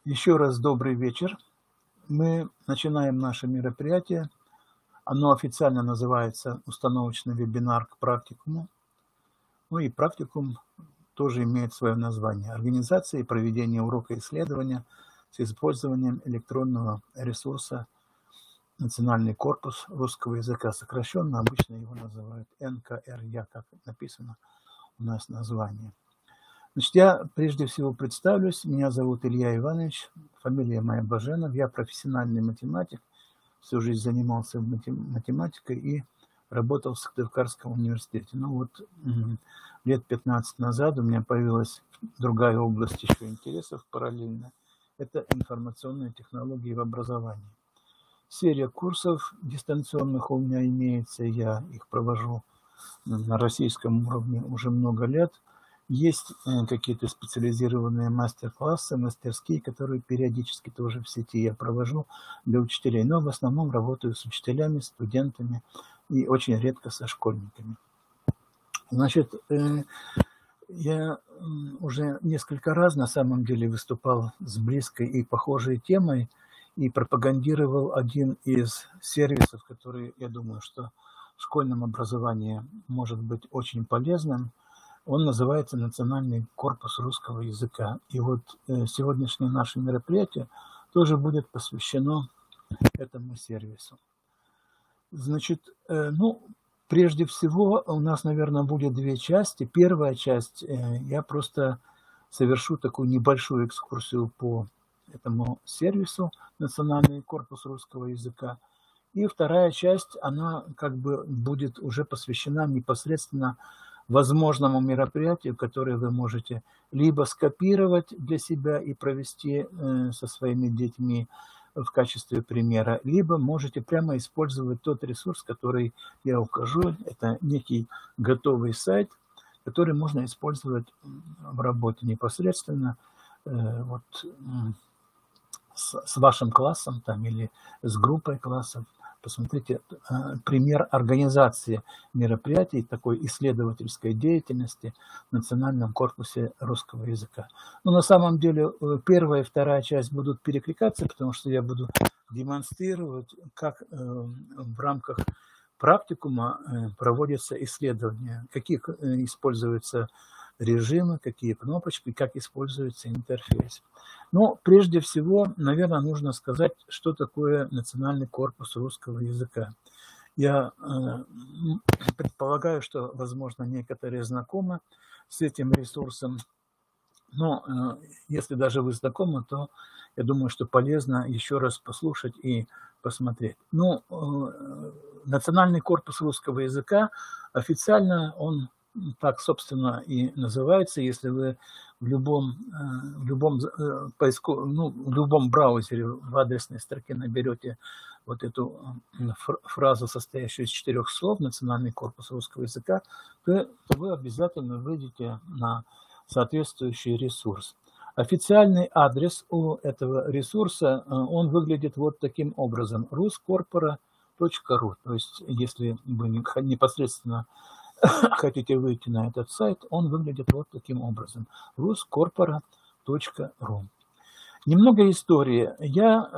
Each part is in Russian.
Еще раз добрый вечер. Мы начинаем наше мероприятие. Оно официально называется «Установочный вебинар к практикуму». Ну и практикум тоже имеет свое название. Организация и проведение урока исследования с использованием электронного ресурса «Национальный корпус русского языка». Сокращенно обычно его называют НКРЯ, как написано у нас название. Значит, я прежде всего представлюсь. Меня зовут Илья Иванович, фамилия моя Баженов. Я профессиональный математик, всю жизнь занимался математикой и работал в Сыктывкарском университете. Ну вот лет 15 назад у меня появилась другая область еще интересов параллельно. Это информационные технологии в образовании. Серия курсов дистанционных у меня имеется, я их провожу на российском уровне уже много лет. Есть какие-то специализированные мастер-классы, мастерские, которые периодически тоже в сети я провожу для учителей. Но в основном работаю с учителями, студентами и очень редко со школьниками. Значит, я уже несколько раз на самом деле выступал с близкой и похожей темой и пропагандировал один из сервисов, который, я думаю, что в школьном образовании может быть очень полезным. Он называется «Национальный корпус русского языка». И вот сегодняшнее наше мероприятие тоже будет посвящено этому сервису. Значит, прежде всего у нас, наверное, будет две части. Первая часть, я просто совершу такую небольшую экскурсию по этому сервису «Национальный корпус русского языка». И вторая часть, она как бы будет уже посвящена непосредственно возможному мероприятию, которое вы можете либо скопировать для себя и провести со своими детьми в качестве примера, либо можете прямо использовать тот ресурс, который я укажу. Это некий готовый сайт, который можно использовать в работе непосредственно с вашим классом там, или с группой классов. Посмотрите пример организации мероприятий, такой исследовательской деятельности в Национальном корпусе русского языка. Но на самом деле первая и вторая часть будут перекликаться, потому что я буду демонстрировать, как в рамках практикума проводятся исследования, какие используются режимы, какие кнопочки, как используется интерфейс. Но прежде всего, наверное, нужно сказать, что такое Национальный корпус русского языка. Я предполагаю, что, возможно, некоторые знакомы с этим ресурсом, но если даже вы знакомы, то я думаю, что полезно еще раз послушать и посмотреть. Национальный корпус русского языка официально он так, собственно, и называется. Если вы в любом браузере в адресной строке наберете вот эту фразу, состоящую из 4 слов «Национальный корпус русского языка», то вы обязательно выйдете на соответствующий ресурс. Официальный адрес у этого ресурса, он выглядит вот таким образом: ruscorpora.ru. То есть, если вы непосредственно хотите выйти на этот сайт, он выглядит вот таким образом: ruscorpora.ru. Немного истории. Я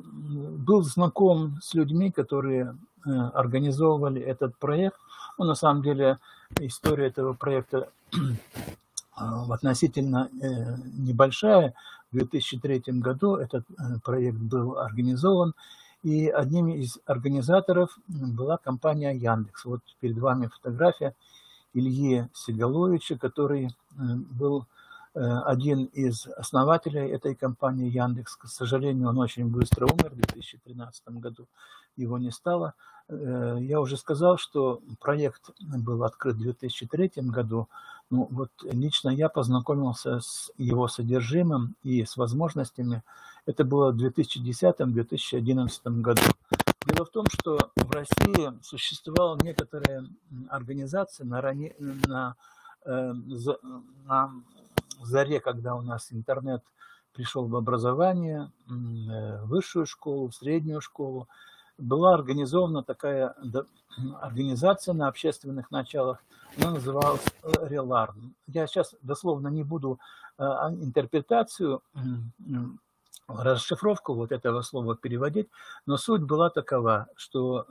был знаком с людьми, которые организовывали этот проект. Но на самом деле история этого проекта относительно небольшая. В 2003 году этот проект был организован. И одним из организаторов была компания Яндекс. Вот перед вами фотография Ильи Сигаловича, который был один из основателей этой компании Яндекс. К сожалению, он очень быстро умер в 2013 году. Его не стало. Я уже сказал, что проект был открыт в 2003 году. Ну, вот лично я познакомился с его содержимым и с возможностями. Это было в 2010-2011 году. Дело в том, что в России существовала некоторая организация на заре, когда у нас интернет пришел в образование, в высшую школу, в среднюю школу. Была организована такая организация на общественных началах, она называлась Реларн. Я сейчас дословно не буду интерпретацию расшифровку вот этого слова переводить, но суть была такова, что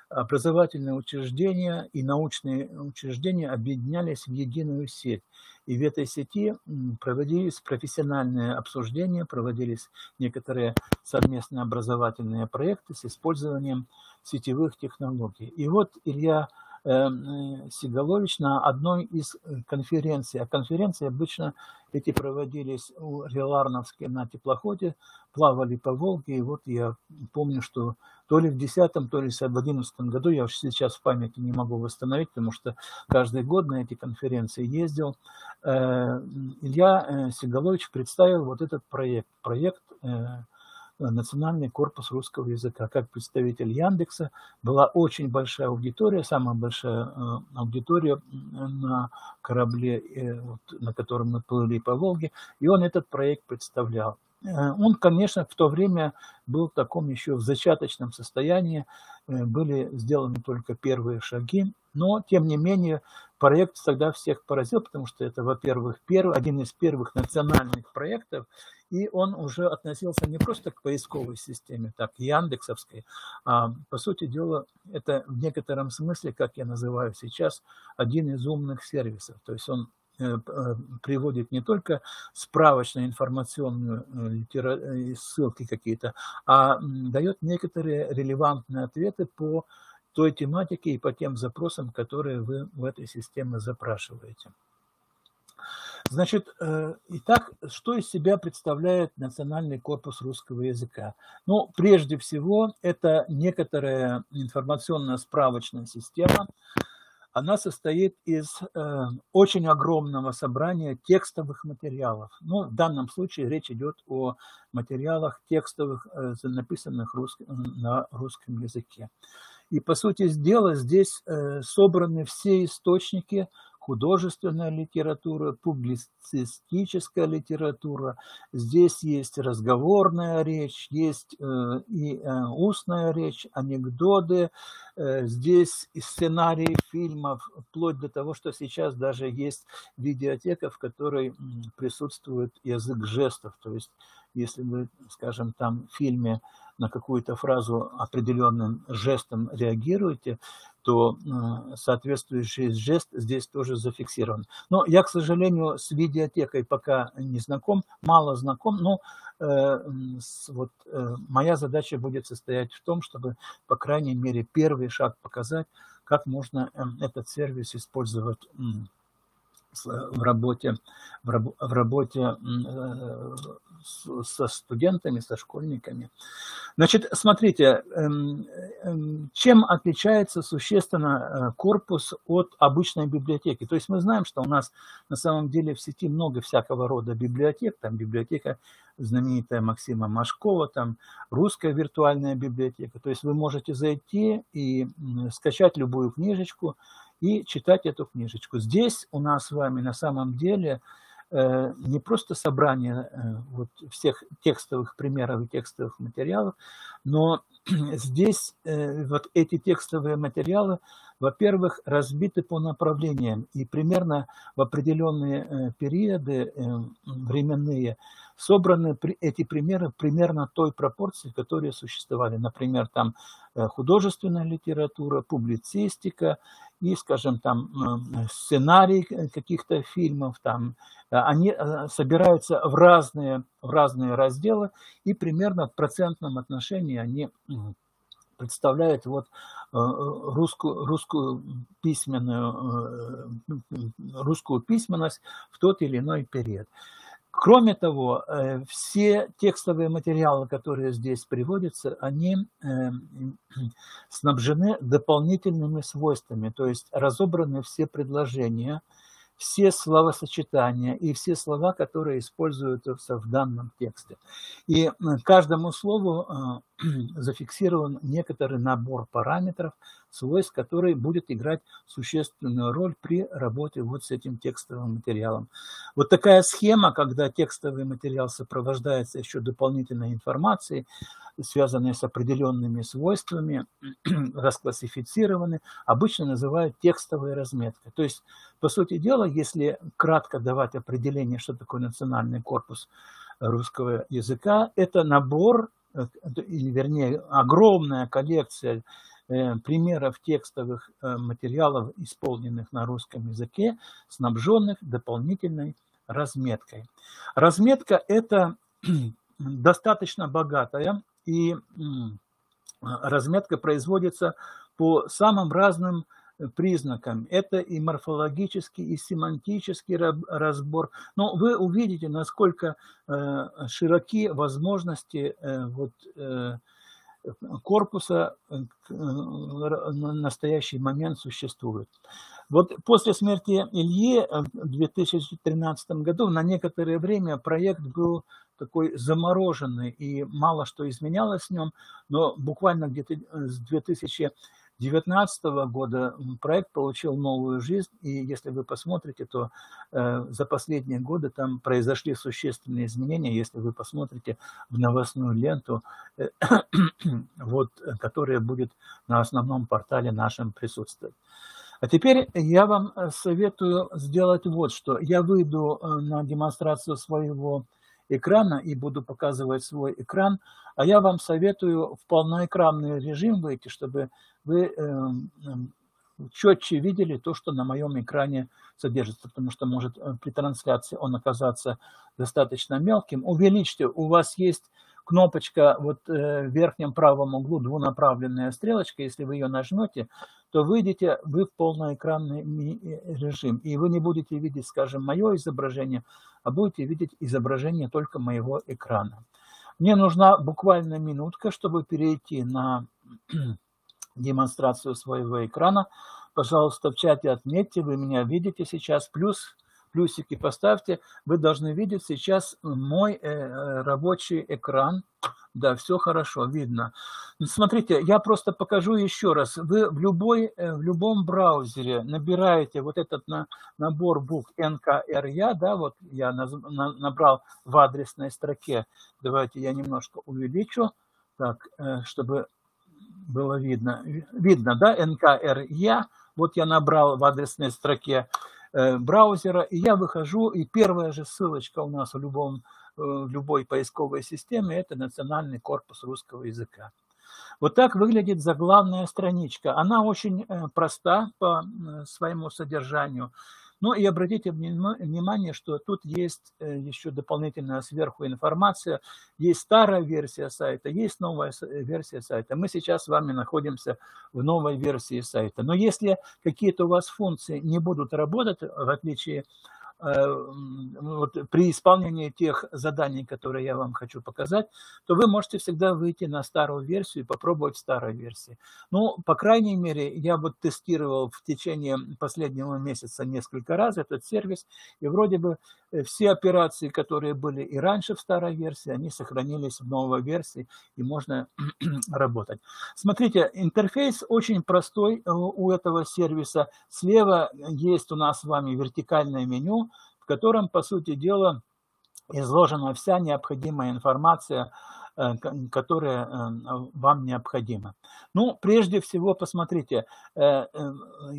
образовательные учреждения и научные учреждения объединялись в единую сеть. И в этой сети проводились профессиональные обсуждения, проводились некоторые совместные образовательные проекты с использованием сетевых технологий. И вот Илья Сигалович на одной из конференций, а конференции обычно эти проводились у Реларновске на теплоходе, плавали по Волге, и вот я помню, что то ли в 2010, то ли в 2011 году, я уж сейчас в памяти не могу восстановить, потому что каждый год на эти конференции ездил, Илья Сигалович представил вот этот проект Национальный корпус русского языка. Как представитель Яндекса была очень большая аудитория, самая большая аудитория на корабле, на котором мы плыли по Волге, и он этот проект представлял. Он, конечно, в то время был в таком еще в зачаточном состоянии, были сделаны только первые шаги, но, тем не менее, проект тогда всех поразил, потому что это, во-первых, один из первых национальных проектов, и он уже относился не просто к поисковой системе, так, яндексовской, а, по сути дела, это в некотором смысле, как я называю сейчас, один из умных сервисов. То есть он приводит не только справочную информационную ссылки какие-то, а дает некоторые релевантные ответы по той тематике и по тем запросам, которые вы в этой системе запрашиваете. Значит, итак, что из себя представляет Национальный корпус русского языка? Ну, прежде всего, это некоторая информационно-справочная система. Она состоит из очень огромного собрания текстовых материалов. Ну, в данном случае речь идет о материалах текстовых, написанных на русском языке. И, по сути дела, здесь собраны все источники: художественная литература, публицистическая литература, здесь есть разговорная речь, есть и устная речь, анекдоты, здесь и сценарии фильмов, вплоть до того, что сейчас даже есть видеотека, в которой присутствует язык жестов. То есть, если вы, скажем, там в фильме на какую-то фразу определенным жестом реагируете, то соответствующий жест здесь тоже зафиксирован. Но я, к сожалению, с видеотекой пока не знаком, мало знаком, но моя задача будет состоять в том, чтобы, по крайней мере, первый шаг показать, как можно этот сервис использовать в работе со студентами, со школьниками. Значит, смотрите, чем отличается существенно корпус от обычной библиотеки? То есть мы знаем, что у нас на самом деле в сети много всякого рода библиотек. Там библиотека знаменитая Максима Машкова, там русская виртуальная библиотека. То есть вы можете зайти и скачать любую книжечку и читать эту книжечку. Здесь у нас с вами на самом деле не просто собрание вот всех текстовых примеров и текстовых материалов, но здесь вот эти текстовые материалы, во-первых, разбиты по направлениям, и примерно в определенные периоды временные собраны эти примеры примерно той пропорции, которые существовали. Например, там художественная литература, публицистика и, скажем, там сценарий каких-то фильмов, там они собираются в разные разделы, и примерно в процентном отношении они представляют вот русскую письменность в тот или иной период. Кроме того, все текстовые материалы, которые здесь приводятся, они снабжены дополнительными свойствами, то есть разобраны все предложения, все словосочетания и все слова, которые используются в данном тексте. И каждому слову зафиксирован некоторый набор параметров, свойств, который будет играть существенную роль при работе вот с этим текстовым материалом. Вот такая схема, когда текстовый материал сопровождается еще дополнительной информацией, связанной с определенными свойствами, расклассифицированы, обычно называют текстовой разметкой. То есть, по сути дела, если кратко давать определение, что такое национальный корпус русского языка. Это набор, или вернее огромная коллекция примеров текстовых материалов, исполненных на русском языке, снабженных дополнительной разметкой. Разметка – это достаточно богатая, и разметка производится по самым разным признакам. Это и морфологический, и семантический разбор. Но вы увидите, насколько широки возможности корпуса на настоящий момент существует. Вот после смерти Ильи в 2013 году на некоторое время проект был такой замороженный, и мало что изменялось в нем, но буквально где-то с 2019 года проект получил новую жизнь, и если вы посмотрите, то за последние годы там произошли существенные изменения, если вы посмотрите в новостную ленту, вот, которая будет на основном портале нашем присутствовать. А теперь я вам советую сделать вот что. Я выйду на демонстрацию своего экрана и буду показывать свой экран, а я вам советую в полноэкранный режим выйти, чтобы вы четче видели то, что на моем экране содержится, потому что может при трансляции он оказаться достаточно мелким. Увеличьте, у вас есть кнопочка вот в верхнем правом углу, двунаправленная стрелочка, если вы ее нажмете, то выйдете вы в полноэкранный режим, и вы не будете видеть, скажем, мое изображение, а будете видеть изображение только моего экрана. Мне нужна буквально минутка, чтобы перейти на демонстрацию своего экрана. Пожалуйста, в чате отметьте, вы меня видите сейчас, плюсики поставьте. Вы должны видеть сейчас мой рабочий экран. Да, все хорошо, видно. Смотрите, я просто покажу еще раз. Вы в любом браузере набираете вот этот набор букв НКРЯ, да, вот я набрал в адресной строке. Давайте я немножко увеличу, так, чтобы было видно. Видно, да, НКРЯ. Вот я набрал в адресной строке браузера, и я выхожу, и первая же ссылочка у нас в любой поисковой системе – это Национальный корпус русского языка. Вот так выглядит заглавная страничка. Она очень проста по своему содержанию. Ну и обратите внимание, что тут есть еще дополнительная сверху информация. Есть старая версия сайта, есть новая версия сайта. Мы сейчас с вами находимся в новой версии сайта. Но если какие-то у вас функции не будут работать, в отличие вот, при исполнении тех заданий, которые я вам хочу показать, то вы можете всегда выйти на старую версию и попробовать в старой версии. Ну, по крайней мере, я вот тестировал в течение последнего месяца несколько раз этот сервис, и вроде бы все операции, которые были и раньше в старой версии, они сохранились в новой версии, и можно работать. Смотрите, интерфейс очень простой у этого сервиса. Слева есть у нас с вами вертикальное меню, в котором, по сути дела, изложена вся необходимая информация, которая вам необходима. Ну, прежде всего, посмотрите,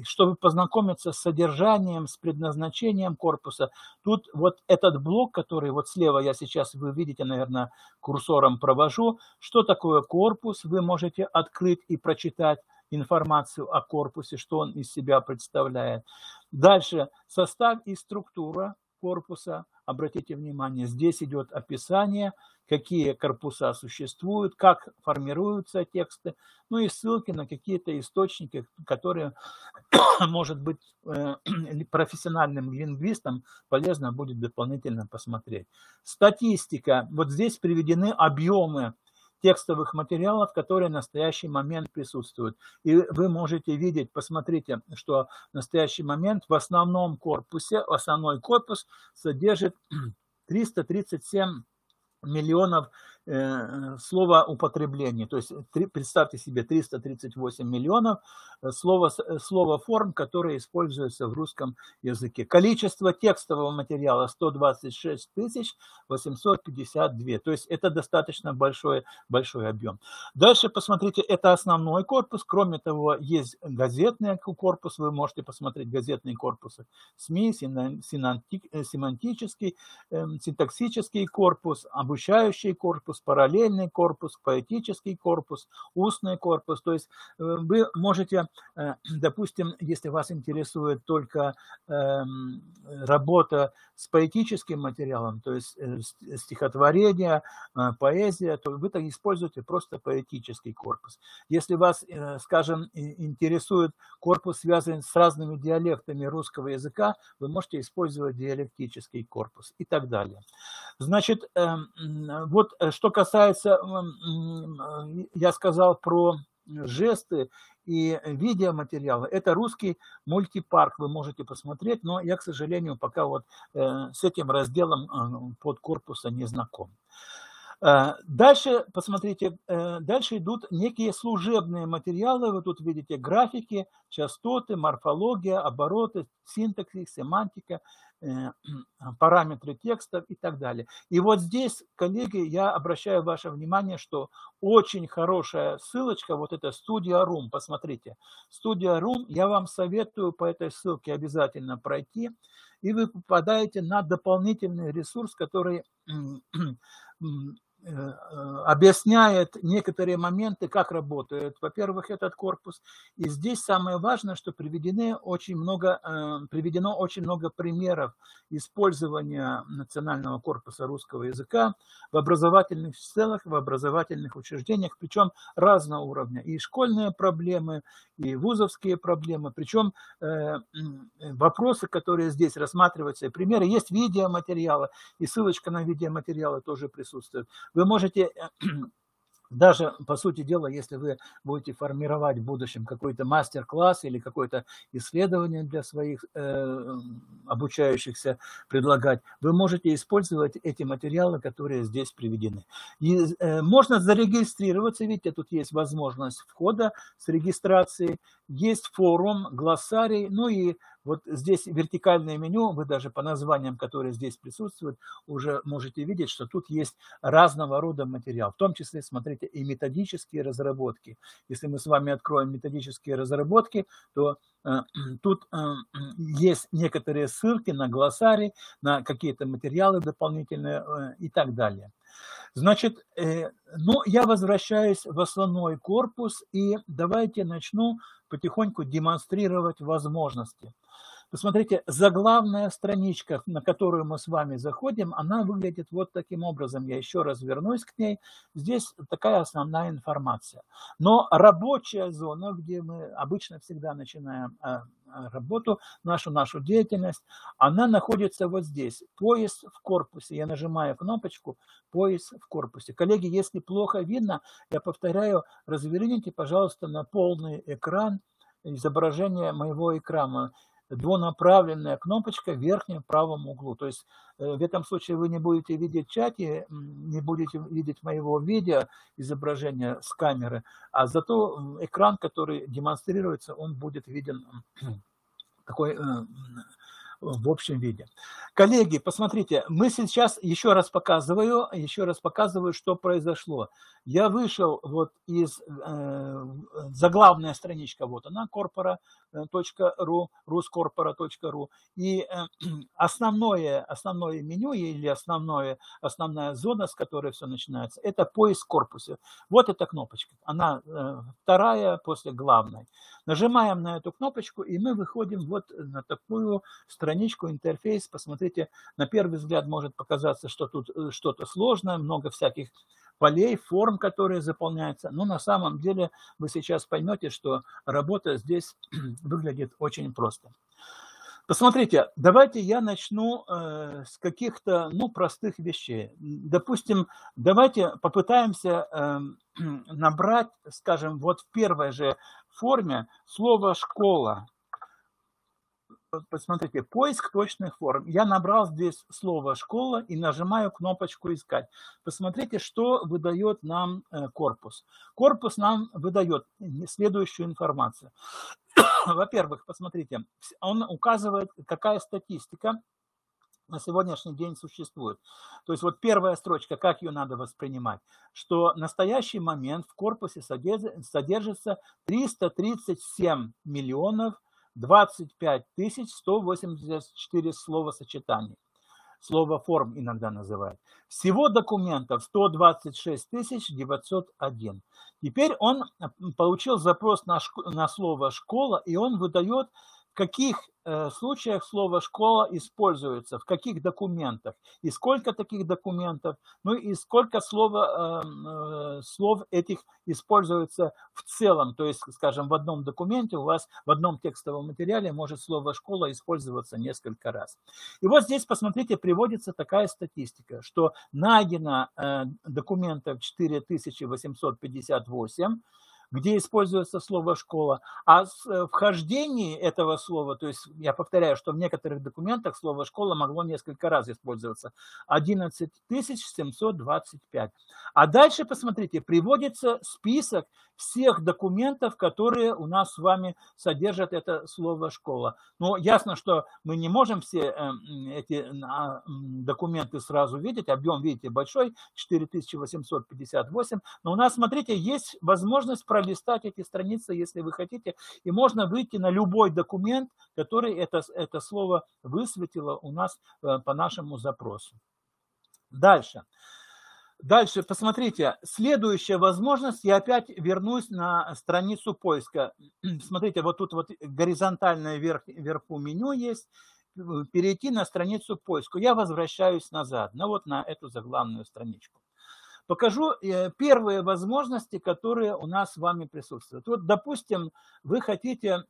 чтобы познакомиться с содержанием, с предназначением корпуса, тут вот этот блок, который вот слева я сейчас, вы видите, наверное, курсором провожу, что такое корпус, вы можете открыть и прочитать информацию о корпусе, что он из себя представляет. Дальше состав и структура корпуса. Обратите внимание, здесь идет описание, какие корпуса существуют, как формируются тексты, ну и ссылки на какие-то источники, которые, может быть, профессиональным лингвистам полезно будет дополнительно посмотреть. Статистика. Вот здесь приведены объемы текстовых материалов, которые в настоящий момент присутствуют. И вы можете видеть, посмотрите, что в настоящий момент в основном корпусе, основной корпус содержит 337 миллионов слово употребление. То есть представьте себе 338 миллионов слово форм, которые используются в русском языке. Количество текстового материала 126 852. То есть это достаточно большой объем. Дальше посмотрите, это основной корпус. Кроме того, есть газетный корпус. Вы можете посмотреть газетные корпусы СМИ, семантический, синтаксический корпус, обучающий корпус, параллельный корпус, поэтический корпус, устный корпус. То есть вы можете, допустим, если вас интересует только работа с поэтическим материалом, то есть стихотворение, поэзия, то вы так используете просто поэтический корпус. Если вас, скажем, интересует корпус, связанный с разными диалектами русского языка, вы можете использовать диалектический корпус и так далее. Значит, вот что касается, я сказал про жесты и видеоматериалы, это русский мультипарк, вы можете посмотреть, но я, к сожалению, пока вот с этим разделом подкорпуса не знаком. Дальше, посмотрите, дальше идут некие служебные материалы. Вы тут видите графики, частоты, морфология, обороты, синтаксис, семантика, параметры текстов и так далее. И вот здесь, коллеги, я обращаю ваше внимание, что очень хорошая ссылочка, вот это Studia.ru, посмотрите. Studia.ru, я вам советую по этой ссылке обязательно пройти, и вы попадаете на дополнительный ресурс, который объясняет некоторые моменты, как работает, во-первых, этот корпус. И здесь самое важное, что приведено очень много примеров использования национального корпуса русского языка в образовательных целях, в образовательных учреждениях, причем разного уровня. И школьные проблемы, и вузовские проблемы, причем вопросы, которые здесь рассматриваются, примеры, есть видеоматериалы, и ссылочка на видеоматериалы тоже присутствует. Вы можете даже, по сути дела, если вы будете формировать в будущем какой-то мастер-класс или какое-то исследование для своих обучающихся предлагать, вы можете использовать эти материалы, которые здесь приведены. И, можно зарегистрироваться, видите, тут есть возможность входа с регистрацией, есть форум, глоссарий, ну и вот здесь вертикальное меню, вы даже по названиям, которые здесь присутствуют, уже можете видеть, что тут есть разного рода материал, в том числе, смотрите, и методические разработки. Если мы с вами откроем методические разработки, то тут есть некоторые ссылки на глоссарий, на какие-то материалы дополнительные и так далее. Значит, ну, я возвращаюсь в основной корпус, и давайте начну потихоньку демонстрировать возможности. Посмотрите, заглавная страничка, на которую мы с вами заходим, она выглядит вот таким образом. Я еще раз вернусь к ней. Здесь такая основная информация. Но рабочая зона, где мы обычно всегда начинаем работу, нашу деятельность, она находится вот здесь. Поиск в корпусе. Я нажимаю кнопочку «Поиск в корпусе». Коллеги, если плохо видно, я повторяю, разверните, пожалуйста, на полный экран изображение моего экрана. Двунаправленная кнопочка в верхнем правом углу. То есть в этом случае вы не будете видеть в чате, не будете видеть моего видео изображения с камеры, а зато экран, который демонстрируется, он будет виден такой в общем виде. Коллеги, посмотрите, мы сейчас еще раз показываю, что произошло. Я вышел вот из заглавная страничка, вот она, corpora.ru, ruscorpora.ru, и основное меню или основная зона, с которой все начинается, это поиск в корпусе. Вот эта кнопочка, она вторая после главной. Нажимаем на эту кнопочку, и мы выходим вот на такую страничку, интерфейс. Посмотрите, на первый взгляд может показаться, что тут что-то сложное, много всяких полей, форм, которые заполняются. Но на самом деле вы сейчас поймете, что работа здесь выглядит очень просто. Посмотрите, давайте я начну с каких-то простых вещей. Допустим, давайте попытаемся набрать, скажем, вот в первой же форме слово «школа». посмотрите, поиск точных форм. Я набрал здесь слово «школа» и нажимаю кнопочку «Искать». Посмотрите, что выдает нам корпус. Корпус нам выдает следующую информацию. Во-первых, посмотрите, он указывает, какая статистика на сегодняшний день существует. То есть вот первая строчка, как ее надо воспринимать, что в настоящий момент в корпусе содержится 337 миллионов 25 тысяч 184 словосочетаний. Слово форм иногда называют. Всего документов 126 901. Теперь он получил запрос на слово «школа», и он выдает, в каких случаях слово «школа» используется, в каких документах, и сколько таких документов, ну и сколько слов этих используется в целом. То есть, скажем, в одном документе у вас, в одном текстовом материале может слово «школа» использоваться несколько раз. И вот здесь, посмотрите, приводится такая статистика, что найдено документов 4858, где используется слово «школа», а в вхождении этого слова, то есть я повторяю, что в некоторых документах слово «школа» могло несколько раз использоваться, 11 725. А дальше, посмотрите, приводится список всех документов, которые у нас с вами содержат это слово «школа». Но ясно, что мы не можем все эти документы сразу видеть, объем, видите, большой, 4858, но у нас, смотрите, есть возможность пролистать эти страницы, если вы хотите, и можно выйти на любой документ, который это слово высветило у нас по нашему запросу. Дальше, посмотрите, следующая возможность, я опять вернусь на страницу поиска. Смотрите, вот тут вот горизонтальное вверху меню есть, перейти на страницу поиска. Я возвращаюсь назад, вот на эту заглавную страничку. Покажу первые возможности, которые у нас с вами присутствуют. Вот, допустим, вы хотите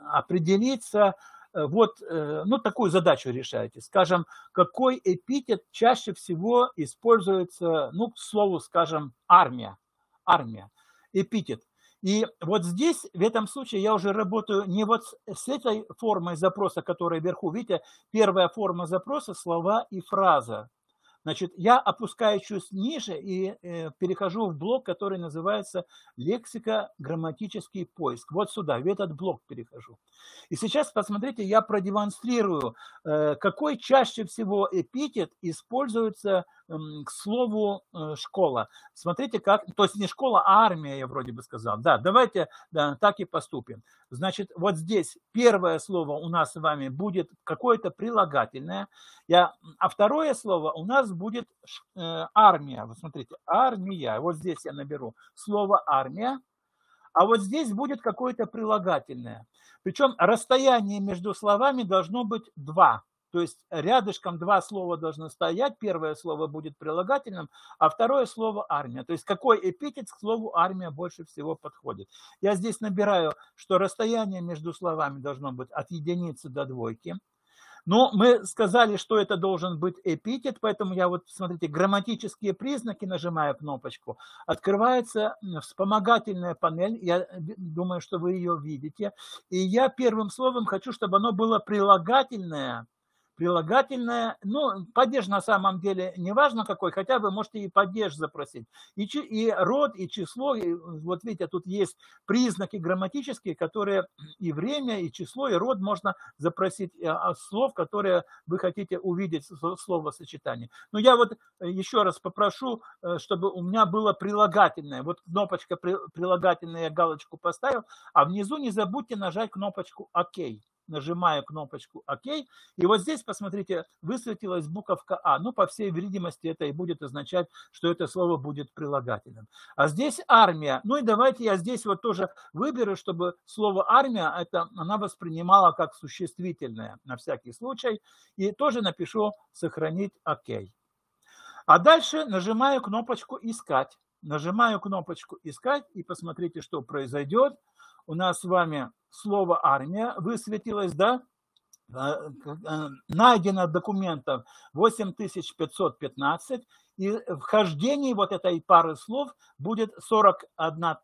определиться, такую задачу решаете. Скажем, какой эпитет чаще всего используется, к слову, скажем, армия. Эпитет. И вот здесь, в этом случае, я уже работаю не вот с этой формой запроса, которая вверху. Видите, первая форма запроса – слова и фраза. Значит, я опускаюсь чуть ниже и перехожу в блок, который называется лексико-грамматический поиск. Вот сюда, в этот блок перехожу. И сейчас, посмотрите, я продемонстрирую, какой чаще всего эпитет используется к слову «школа». Смотрите, как, то есть не школа, а армия, я вроде бы сказал. Да, давайте так и поступим. Значит, вот здесь первое слово у нас с вами будет какое-то прилагательное, а второе слово у нас будет армия. Вот смотрите, армия. Вот здесь я наберу слово армия, а вот здесь будет какое-то прилагательное. Причем расстояние между словами должно быть 2. То есть рядышком 2 слова должны стоять. Первое слово будет прилагательным, а второе слово армия. То есть какой эпитет к слову армия больше всего подходит. Я здесь набираю, что расстояние между словами должно быть от единицы до 2. Но мы сказали, что это должен быть эпитет, поэтому я вот, смотрите, грамматические признаки, нажимаю кнопочку, открывается вспомогательная панель, я думаю, что вы ее видите, и я первым словом хочу, чтобы оно было прилагательное, падеж на самом деле не важно какой, хотя вы можете и падеж запросить. И род, и число, и, вот видите, тут есть признаки грамматические, которые и время, и число, и род можно запросить слов, которые вы хотите увидеть в словосочетании. Но я вот еще раз попрошу, чтобы у меня было прилагательное. Вот кнопочка прилагательное, я галочку поставил, а внизу не забудьте нажать кнопочку «Ок». Нажимаю кнопочку «Ок». И вот здесь, посмотрите, высветилась буковка «А». По всей видимости, это и будет означать, что это слово будет прилагательным. А здесь армия. И давайте я здесь вот тоже выберу, чтобы слово армия, она воспринимала как существительное на всякий случай. И тоже напишу «Сохранить ОК». А дальше нажимаю кнопочку «Искать». Нажимаю кнопочку «Искать» и посмотрите, что произойдет. У нас с вами слово «армия» высветилось, да? найдено документов 8515, и вхождений вот этой пары слов будет 41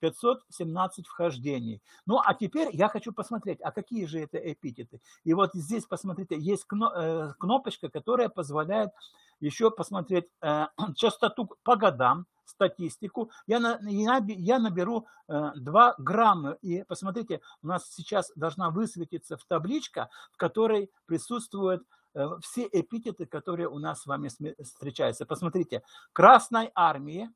517 вхождений. Ну, а теперь я хочу посмотреть, а какие же это эпитеты. И вот здесь, посмотрите, есть кнопочка, которая позволяет еще посмотреть частоту по годам, статистику. Я наберу 2 грамма, и посмотрите, у нас сейчас должна высветиться в табличка, в которой присутствуют все эпитеты, которые у нас с вами встречаются. Посмотрите, Красной Армии,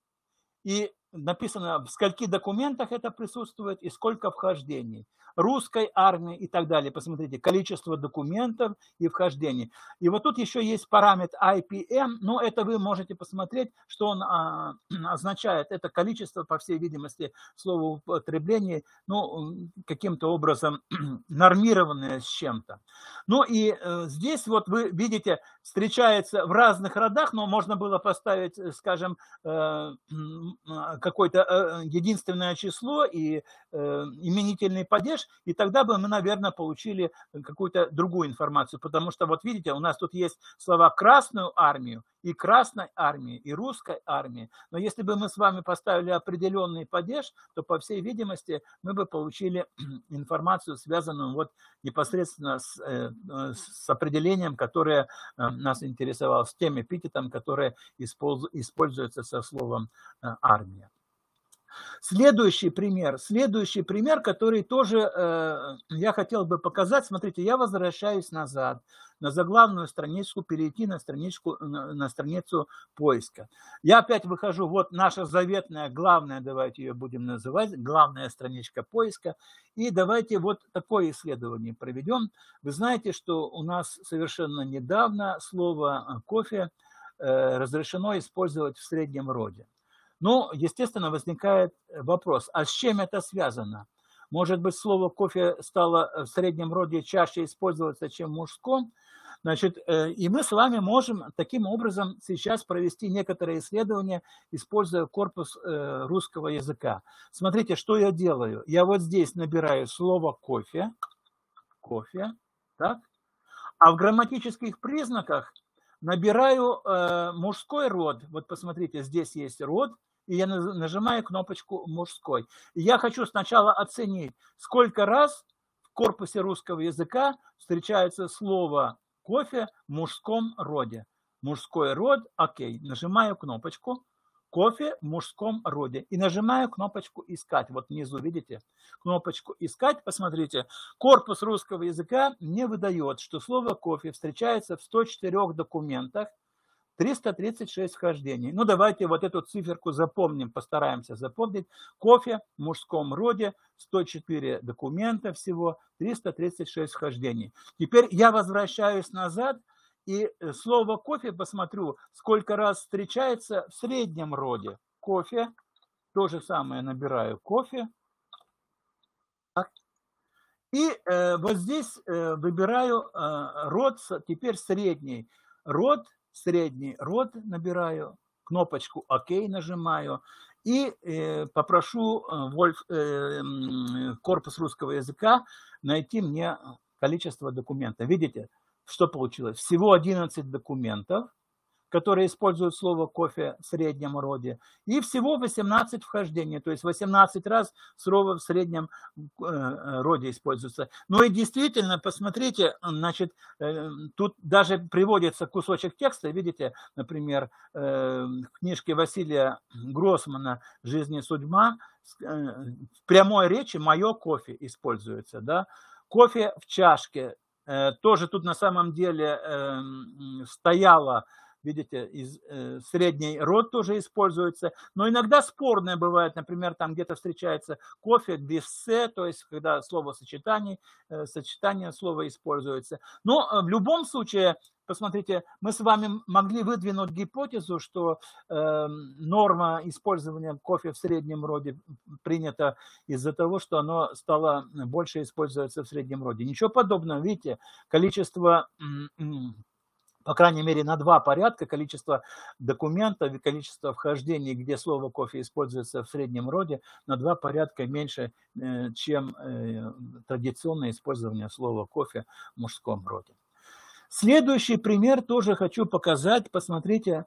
и написано, в скольких документах это присутствует и сколько вхождений. Русской армии и так далее. Посмотрите, количество документов и вхождений. И вот тут еще есть параметр IPM, но это вы можете посмотреть, что он означает. Это количество, по всей видимости, словоупотребления, ну, каким-то образом нормированное с чем-то. Ну и здесь вот вы видите, встречается в разных родах, но можно было поставить, скажем, какое-то единственное число и именительный падеж, и тогда бы мы, наверное, получили какую-то другую информацию, потому что вот видите, у нас тут есть слова «Красную армию», и «Красной армии», и «Русской армии», но если бы мы с вами поставили определенный падеж, то, по всей видимости, мы бы получили информацию, связанную вот непосредственно с определением, которое нас интересовало, с тем эпитетом, который используется со словом «армия». Следующий пример, который тоже я хотел бы показать. Смотрите, я возвращаюсь назад на заглавную страничку, перейти на страницу поиска. Я опять выхожу, вот наша заветная, главная, давайте ее будем называть, главная страничка поиска. И давайте вот такое исследование проведем. Вы знаете, что у нас совершенно недавно слово «кофе» разрешено использовать в среднем роде. Ну, естественно, возникает вопрос, а с чем это связано? Может быть, слово «кофе» стало в среднем роде чаще использоваться, чем в мужском? Значит, и мы с вами можем таким образом сейчас провести некоторые исследования, используя корпус русского языка. Смотрите, что я делаю. Я вот здесь набираю слово «кофе», так? А в грамматических признаках набираю мужской род. Вот посмотрите, здесь есть род, и я нажимаю кнопочку «мужской». И я хочу сначала оценить, сколько раз в корпусе русского языка встречается слово «кофе» в мужском роде. Мужской род, окей, нажимаю кнопочку «кофе в мужском роде» и нажимаю кнопочку «искать». Вот внизу, видите, кнопочку «искать», посмотрите. Корпус русского языка мне выдает, что слово «кофе» встречается в 104 документах, 336 вхождений. Ну, давайте вот эту циферку запомним, постараемся запомнить. Кофе в мужском роде, 104 документа всего, 336 вхождений. Теперь я возвращаюсь назад и слово «кофе» посмотрю, сколько раз встречается в среднем роде. Кофе, то же самое набираю «кофе». И вот здесь выбираю род, теперь средний род, набираю, кнопочку «Ок» нажимаю и попрошу корпус русского языка найти мне количество документов. Видите, что получилось? Всего 11 документов, которые используют слово «кофе» в среднем роде, и всего 18 вхождений, то есть 18 раз слово в среднем роде используется. Ну и действительно, посмотрите, значит, тут даже приводится кусочек текста, видите, например, в книжке Василия Гроссмана «Жизнь и судьба», в прямой речи «моё кофе» используется, да, кофе в чашке, тоже тут на самом деле стояло. Видите, средний род тоже используется. Но иногда спорное бывает. Например, там где-то встречается кофе без «с», то есть когда сочетание слова используется. Но в любом случае, посмотрите, мы с вами могли выдвинуть гипотезу, что норма использования кофе в среднем роде принята из-за того, что оно стало больше использоваться в среднем роде. Ничего подобного. Видите, количество по крайней мере, на 2 порядка количество документов и количество вхождений, где слово кофе используется в среднем роде, на 2 порядка меньше, чем традиционное использование слова кофе в мужском роде. Следующий пример тоже хочу показать. Посмотрите,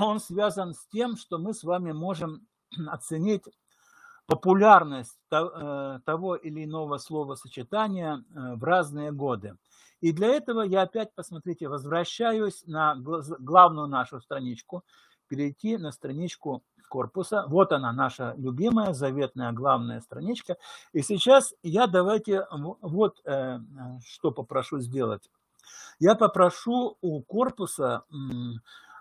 он связан с тем, что мы с вами можем оценить популярность того или иного словосочетания в разные годы. И для этого я опять, посмотрите, возвращаюсь на главную нашу страничку, перейти на страничку корпуса. Вот она, наша любимая, заветная, главная страничка. И сейчас я давайте вот что попрошу сделать. Я попрошу у корпуса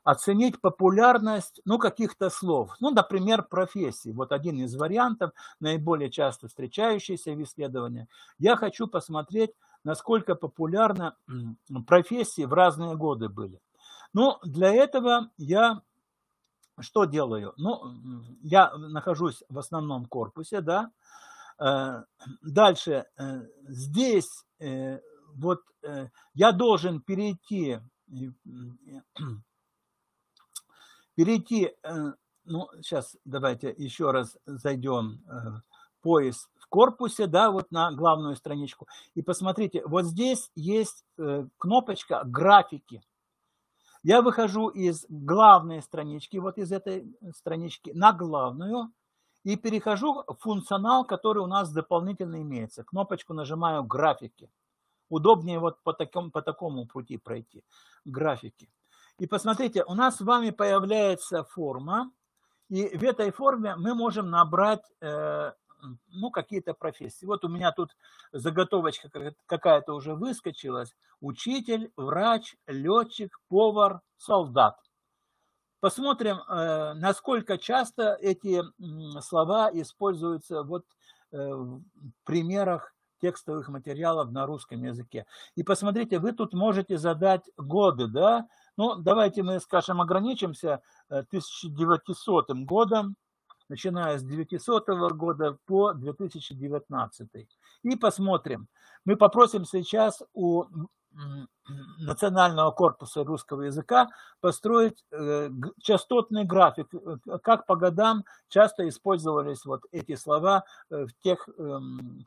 оценить популярность, каких-то слов. Например, профессий. Вот один из вариантов, наиболее часто встречающийся в исследовании. Я хочу посмотреть, насколько популярны профессии в разные годы были. Для этого я что делаю? Я нахожусь в основном корпусе, да. Дальше здесь вот я должен перейти, сейчас давайте еще раз зайдем в поиск в корпусе, да, вот на главную страничку. И посмотрите, вот здесь есть кнопочка «Графики». Я выхожу из главной странички, вот из этой странички, на главную, и перехожу в функционал, который у нас дополнительно имеется. Кнопочку нажимаю «Графики». Удобнее вот по такому пути пройти. Графики. И посмотрите, у нас с вами появляется форма, и в этой форме мы можем набрать какие-то профессии. Вот у меня тут заготовочка какая-то уже выскочилась. Учитель, врач, летчик, повар, солдат. Посмотрим, насколько часто эти слова используются вот в примерах текстовых материалов на русском языке. И посмотрите, вы тут можете задать годы, да? Давайте мы, скажем, ограничимся 1900 годом, начиная с 900 года по 2019. И посмотрим. Мы попросим сейчас у Национального корпуса русского языка построить частотный график, как по годам часто использовались вот эти слова в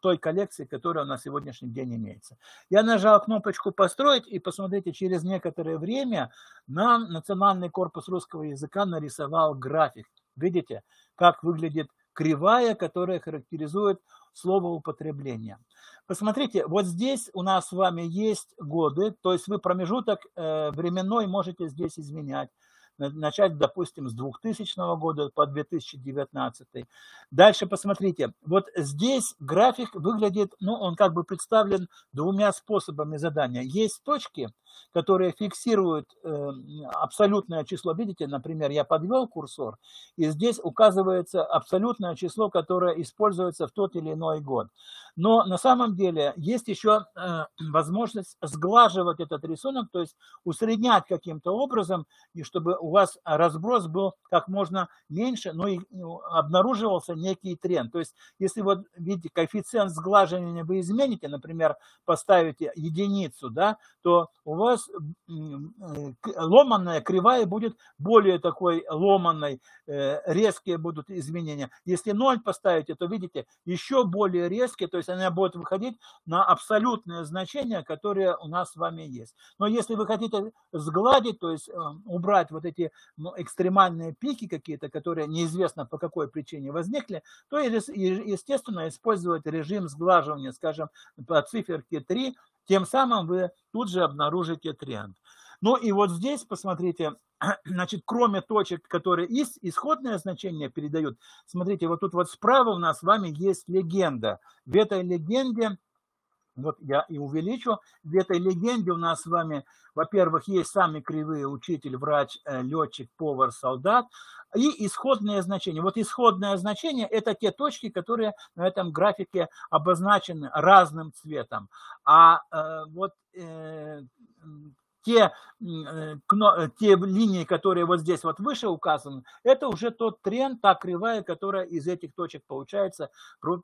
той коллекции, которая на сегодняшний день имеется. Я нажал кнопочку «Построить», и посмотрите, через некоторое время нам Национальный корпус русского языка нарисовал график. Видите, как выглядит кривая, которая характеризует словоупотребление. Посмотрите, вот здесь у нас с вами есть годы, то есть вы промежуток временной можете здесь изменять. Начать, допустим, с 2000 года по 2019. Дальше посмотрите, вот здесь график выглядит, он как бы представлен 2 способами задания. Есть точки, которые фиксируют абсолютное число. Видите, например, я подвел курсор, и здесь указывается абсолютное число, которое используется в тот или иной год. Но на самом деле есть еще возможность сглаживать этот рисунок, то есть усреднять каким-то образом, и чтобы у вас разброс был как можно меньше, но и обнаруживался некий тренд. То есть если вот видите, коэффициент сглаживания вы измените, например, поставите единицу, да, то у вас ломаная кривая будет более такой ломаной, резкие будут изменения. Если 0 поставите, то видите, еще более резкие, то есть она будет выходить на абсолютное значение, которое у нас с вами есть. Но если вы хотите сгладить, то есть убрать вот эти экстремальные пики какие-то, которые неизвестно по какой причине возникли, то, естественно, использовать режим сглаживания, скажем, по циферке 3, тем самым вы тут же обнаружите тренд. И вот здесь, посмотрите, значит, кроме точек, которые исходное значение передают, смотрите, вот тут вот справа у нас с вами есть легенда. В этой легенде, вот я и увеличу, в этой легенде у нас с вами, во-первых, есть сами кривые: учитель, врач, летчик, повар, солдат, и исходное значение. Вот исходное значение – это те точки, которые на этом графике обозначены разным цветом. А вот те линии, которые вот здесь вот выше указаны, это уже тот тренд, та кривая, которая из этих точек получается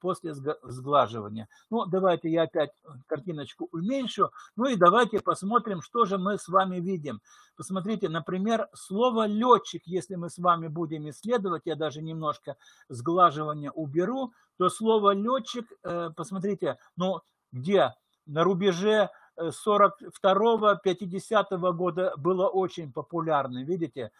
после сглаживания. Ну, давайте я опять картиночку уменьшу. Ну и давайте посмотрим, что же мы с вами видим. Посмотрите, например, слово «летчик», если мы с вами будем исследовать, я даже немножко сглаживания уберу, то слово «летчик», посмотрите, ну, где на рубеже 42-50 года было очень популярно. Видите,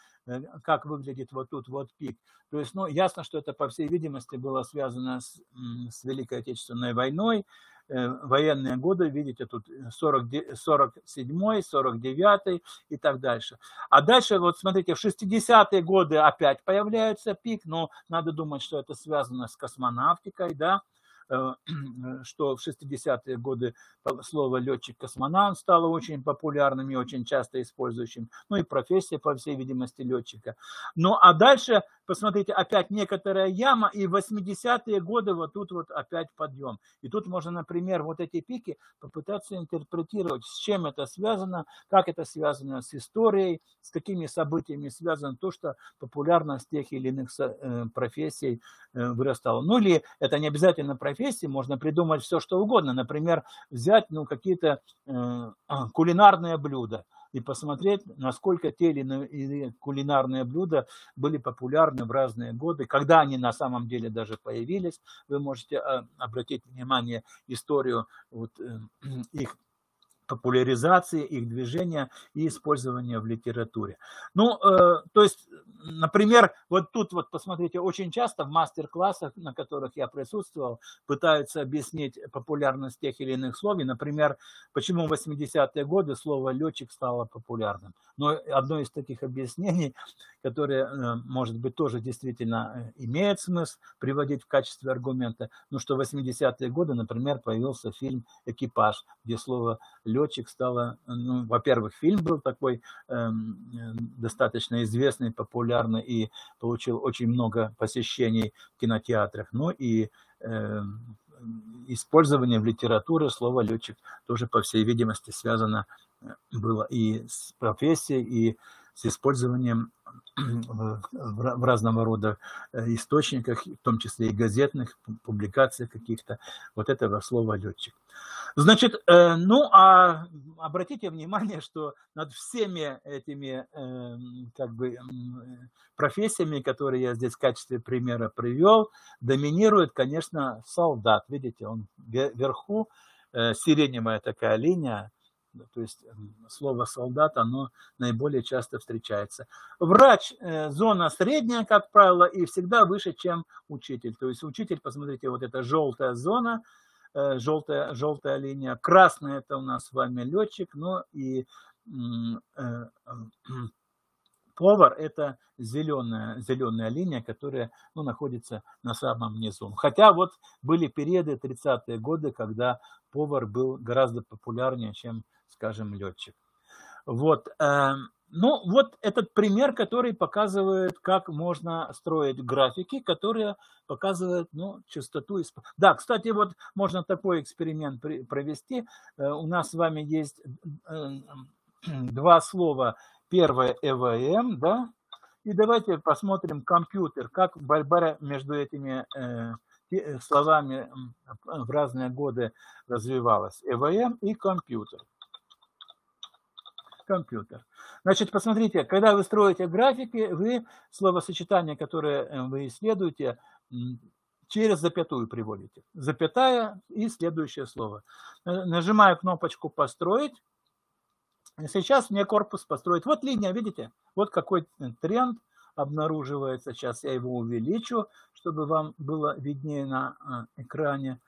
как выглядит вот тут вот пик. То есть, ну, ясно, что это, по всей видимости, было связано с Великой Отечественной войной. Военные годы, видите, тут 47-й, 49-й и так дальше. А дальше, вот смотрите, в 60-е годы опять появляется пик, но надо думать, что это связано с космонавтикой, да, что в 60-е годы слово летчик-космонавт стало очень популярным и очень часто использующим, ну и профессия, по всей видимости, летчика. Ну а дальше, посмотрите, опять некоторая яма, и в 80-е годы вот тут вот опять подъем. И тут можно, например, вот эти пики попытаться интерпретировать, с чем это связано, как это связано с историей, с какими событиями связано то, что популярность тех или иных профессий вырастала. Ну или это не обязательно профессия, можно придумать все, что угодно. Например, взять какие-то кулинарные блюда и посмотреть, насколько те или иные кулинарные блюда были популярны в разные годы, когда они на самом деле даже появились. Вы можете обратить внимание историю вот, их популяризации, их движения и использования в литературе. Ну, то есть, например, вот тут вот посмотрите, очень часто в мастер-классах, на которых я присутствовал, пытаются объяснить популярность тех или иных слов. И, например, почему в 80-е годы слово «летчик» стало популярным. Но одно из таких объяснений, которое, может быть, тоже действительно имеет смысл приводить в качестве аргумента, ну, что в 80-е годы, например, появился фильм «Экипаж», где слово «летчик» стало, ну, во-первых, фильм был такой достаточно известный, популярный и получил очень много посещений в кинотеатрах. Ну и использование в литературе слова «летчик» тоже, по всей видимости, связано было и с профессией, и с использованием в разного рода источниках, в том числе и газетных публикациях каких-то, вот этого слова «летчик». Значит, ну, а обратите внимание, что над всеми этими как бы профессиями, которые я здесь в качестве примера привел, доминирует, конечно, солдат. Видите, он вверху, сиреневая такая линия, то есть слово «солдат», оно наиболее часто встречается. Врач – зона средняя, как правило, и всегда выше, чем учитель. То есть учитель, посмотрите, вот эта желтая зона, желтая линия, красная – это у нас с вами летчик, но и повар – это зеленая линия, которая, ну, находится на самом низу. Хотя вот были периоды 30-е годы, когда повар был гораздо популярнее, чем, скажем, летчик. Вот. Ну, вот этот пример, который показывает, как можно строить графики, которые показывают, ну, частоту. Да, кстати, вот можно такой эксперимент провести. У нас с вами есть два слова. Первое ЭВМ, да, и давайте посмотрим компьютер, как борьба между этими словами в разные годы развивалась. ЭВМ и компьютер. Компьютер. Значит, посмотрите, когда вы строите графики, вы словосочетание, которое вы исследуете, через запятую приводите. Запятая и следующее слово. Нажимаю кнопочку «Построить». Сейчас мне корпус построить. Вот линия, видите? Вот какой тренд обнаруживается. Сейчас я его увеличу, чтобы вам было виднее на экране.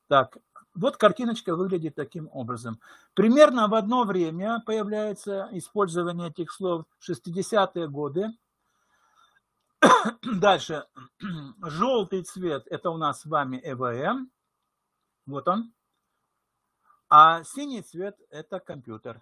Так, вот картиночка выглядит таким образом. Примерно в одно время появляется использование этих слов 60-е годы. Дальше. Желтый цвет – это у нас с вами ЭВМ. Вот он. А синий цвет – это компьютер.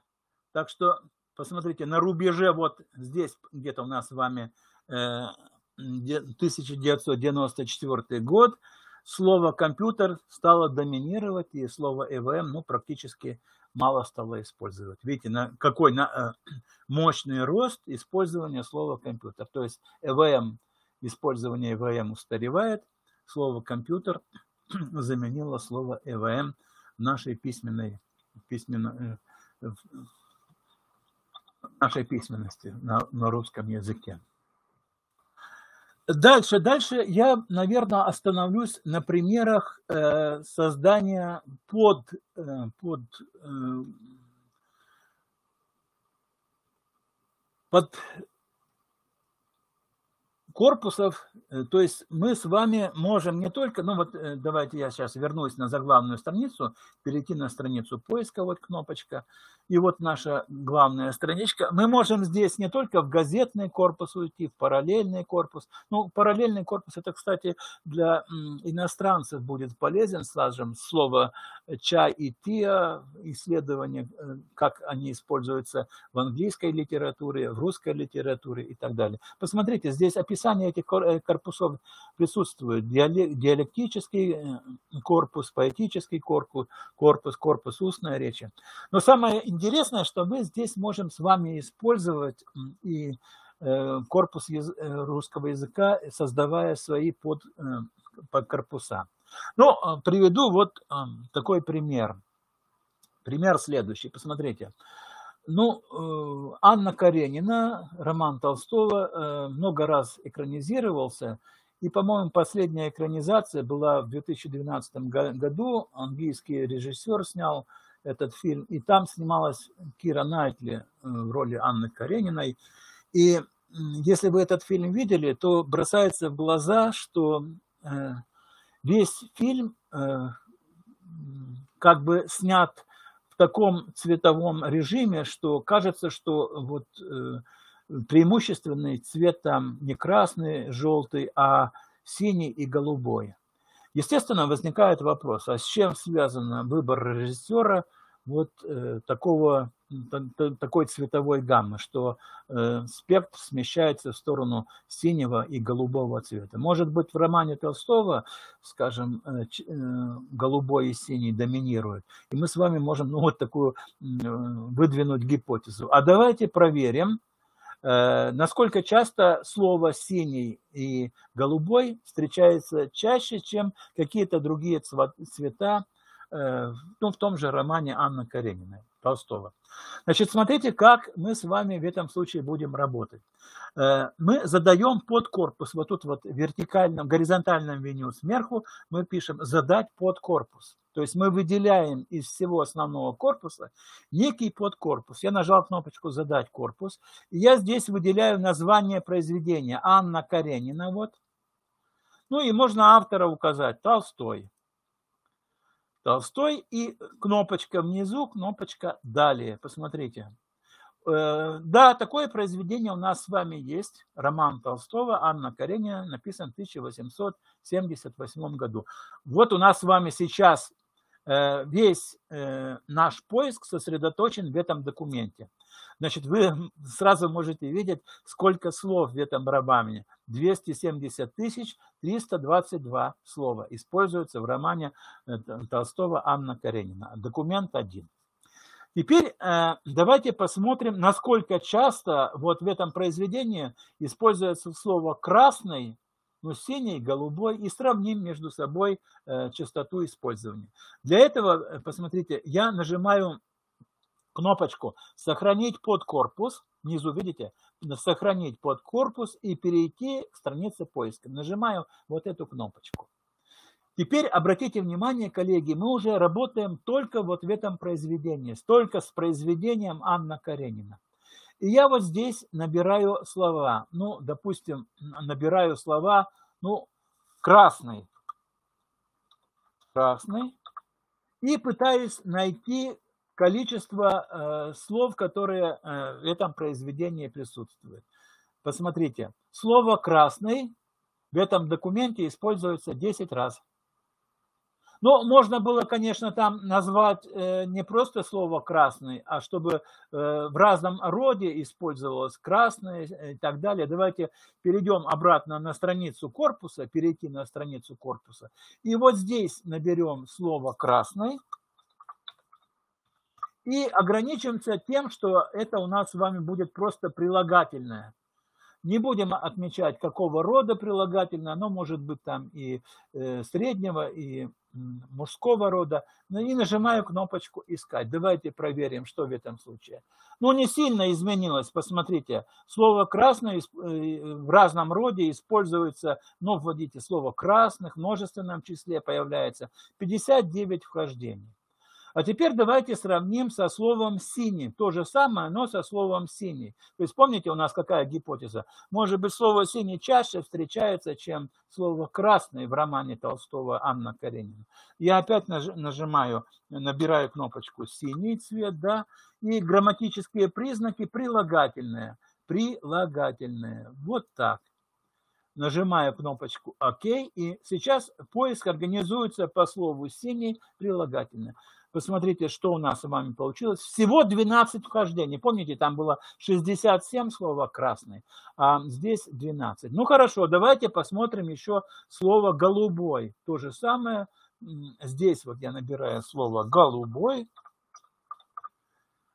Так что, посмотрите, на рубеже вот здесь где-то у нас с вами 1994 год, слово «компьютер» стало доминировать, и слово «ЭВМ» ну, практически мало стало использовать. Видите, какой мощный рост использования слова компьютер. То есть ЭВМ, использование ЭВМ устаревает, слово компьютер заменило слово ЭВМ в нашей нашей письменности на русском языке. Дальше я, наверное, остановлюсь на примерах создания корпусов. То есть мы с вами можем не только, ну вот давайте я сейчас вернусь на заглавную страницу, перейти на страницу поиска, вот кнопочка, и вот наша главная страничка. Мы можем здесь не только в газетный корпус уйти, в параллельный корпус. Ну, параллельный корпус, это, кстати, для иностранцев будет полезен, скажем, слово чай и тиа, исследование, как они используются в английской литературе, в русской литературе и так далее. Посмотрите, здесь описание этих корпусов присутствует. Диалектический корпус, поэтический корпус устной речи. Но самое интересное, что мы здесь можем с вами использовать и корпус русского языка, создавая свои подкорпуса. Ну, приведу вот такой пример. Пример следующий. Посмотрите. Ну, Анна Каренина, роман Толстого, много раз экранизировался. И, по-моему, последняя экранизация была в 2012 году. Английский режиссер снял этот фильм. И там снималась Кира Найтли в роли Анны Карениной. И если вы этот фильм видели, то бросается в глаза, что весь фильм как бы снят в таком цветовом режиме, что кажется, что вот преимущественный цвет там не красный, желтый, а синий и голубой. Естественно, возникает вопрос, а с чем связан выбор режиссера вот такой цветовой гаммы, что спектр смещается в сторону синего и голубого цвета. Может быть, в романе Толстого, скажем, голубой и синий доминируют, и мы с вами можем вот такую выдвинуть гипотезу. А давайте проверим, насколько часто слово «синий» и «голубой» встречается чаще, чем какие-то другие цвета, в том же романе Анны Карениной, Толстого. Значит, смотрите, как мы с вами в этом случае будем работать. Мы задаем подкорпус, вот тут вот в вертикальном, горизонтальном меню сверху мы пишем «задать подкорпус». То есть мы выделяем из всего основного корпуса некий подкорпус. Я нажал кнопочку «задать корпус». И я здесь выделяю название произведения Анна Каренина. Вот. Ну и можно автора указать Толстой. Толстой и кнопочка внизу, кнопочка «Далее». Посмотрите. Да, такое произведение у нас с вами есть. Роман Толстого, Анна Каренина, написан в 1878 году. Вот у нас с вами сейчас весь наш поиск сосредоточен в этом документе. Значит, вы сразу можете видеть, сколько слов в этом романе. 270 322 слова используются в романе Толстого «Анна Каренина». Документ 1. Теперь давайте посмотрим, насколько часто вот в этом произведении используется слово «красный», ну, синий, голубой, и сравним между собой частоту использования. Для этого, посмотрите, я нажимаю кнопочку «Сохранить подкорпус». Внизу, видите, «Сохранить подкорпус» и перейти к странице поиска. Нажимаю вот эту кнопочку. Теперь обратите внимание, коллеги, мы уже работаем только вот в этом произведении, только с произведением Анна Каренина. И я вот здесь набираю слова. Ну, допустим, набираю слова, ну, красный. Красный. И пытаюсь найти количество слов, которые в этом произведении присутствуют. Посмотрите, слово «красный» в этом документе используется 10 раз. Но можно было, конечно, там назвать не просто слово «красный», а чтобы в разном роде использовалось «красный» и так далее. Давайте перейдем обратно на страницу корпуса, перейти на страницу корпуса. И вот здесь наберем слово «красный». И ограничимся тем, что это у нас с вами будет просто прилагательное. Не будем отмечать, какого рода прилагательное, оно может быть там и среднего, и мужского рода. Ну и нажимаю кнопочку «Искать». Давайте проверим, что в этом случае. Ну, не сильно изменилось, посмотрите. Слово «красный» в разном роде используется, но вводите слово «красных», в множественном числе появляется 59 вхождений. А теперь давайте сравним со словом «синий». То же самое, но со словом «синий». То есть помните, у нас какая гипотеза? Может быть, слово «синий» чаще встречается, чем слово «красный» в романе Толстого «Анна Каренина». Я опять нажимаю, набираю кнопочку «синий цвет», да, и грамматические признаки прилагательные. Прилагательные. Вот так. Нажимаю кнопочку «Ок», и сейчас поиск организуется по слову «синий» прилагательное. Посмотрите, что у нас с вами получилось. Всего 12 вхождений. Помните, там было 67 слова «красный», а здесь 12. Ну хорошо, давайте посмотрим еще слово «голубой». То же самое. Здесь вот я набираю слово «голубой».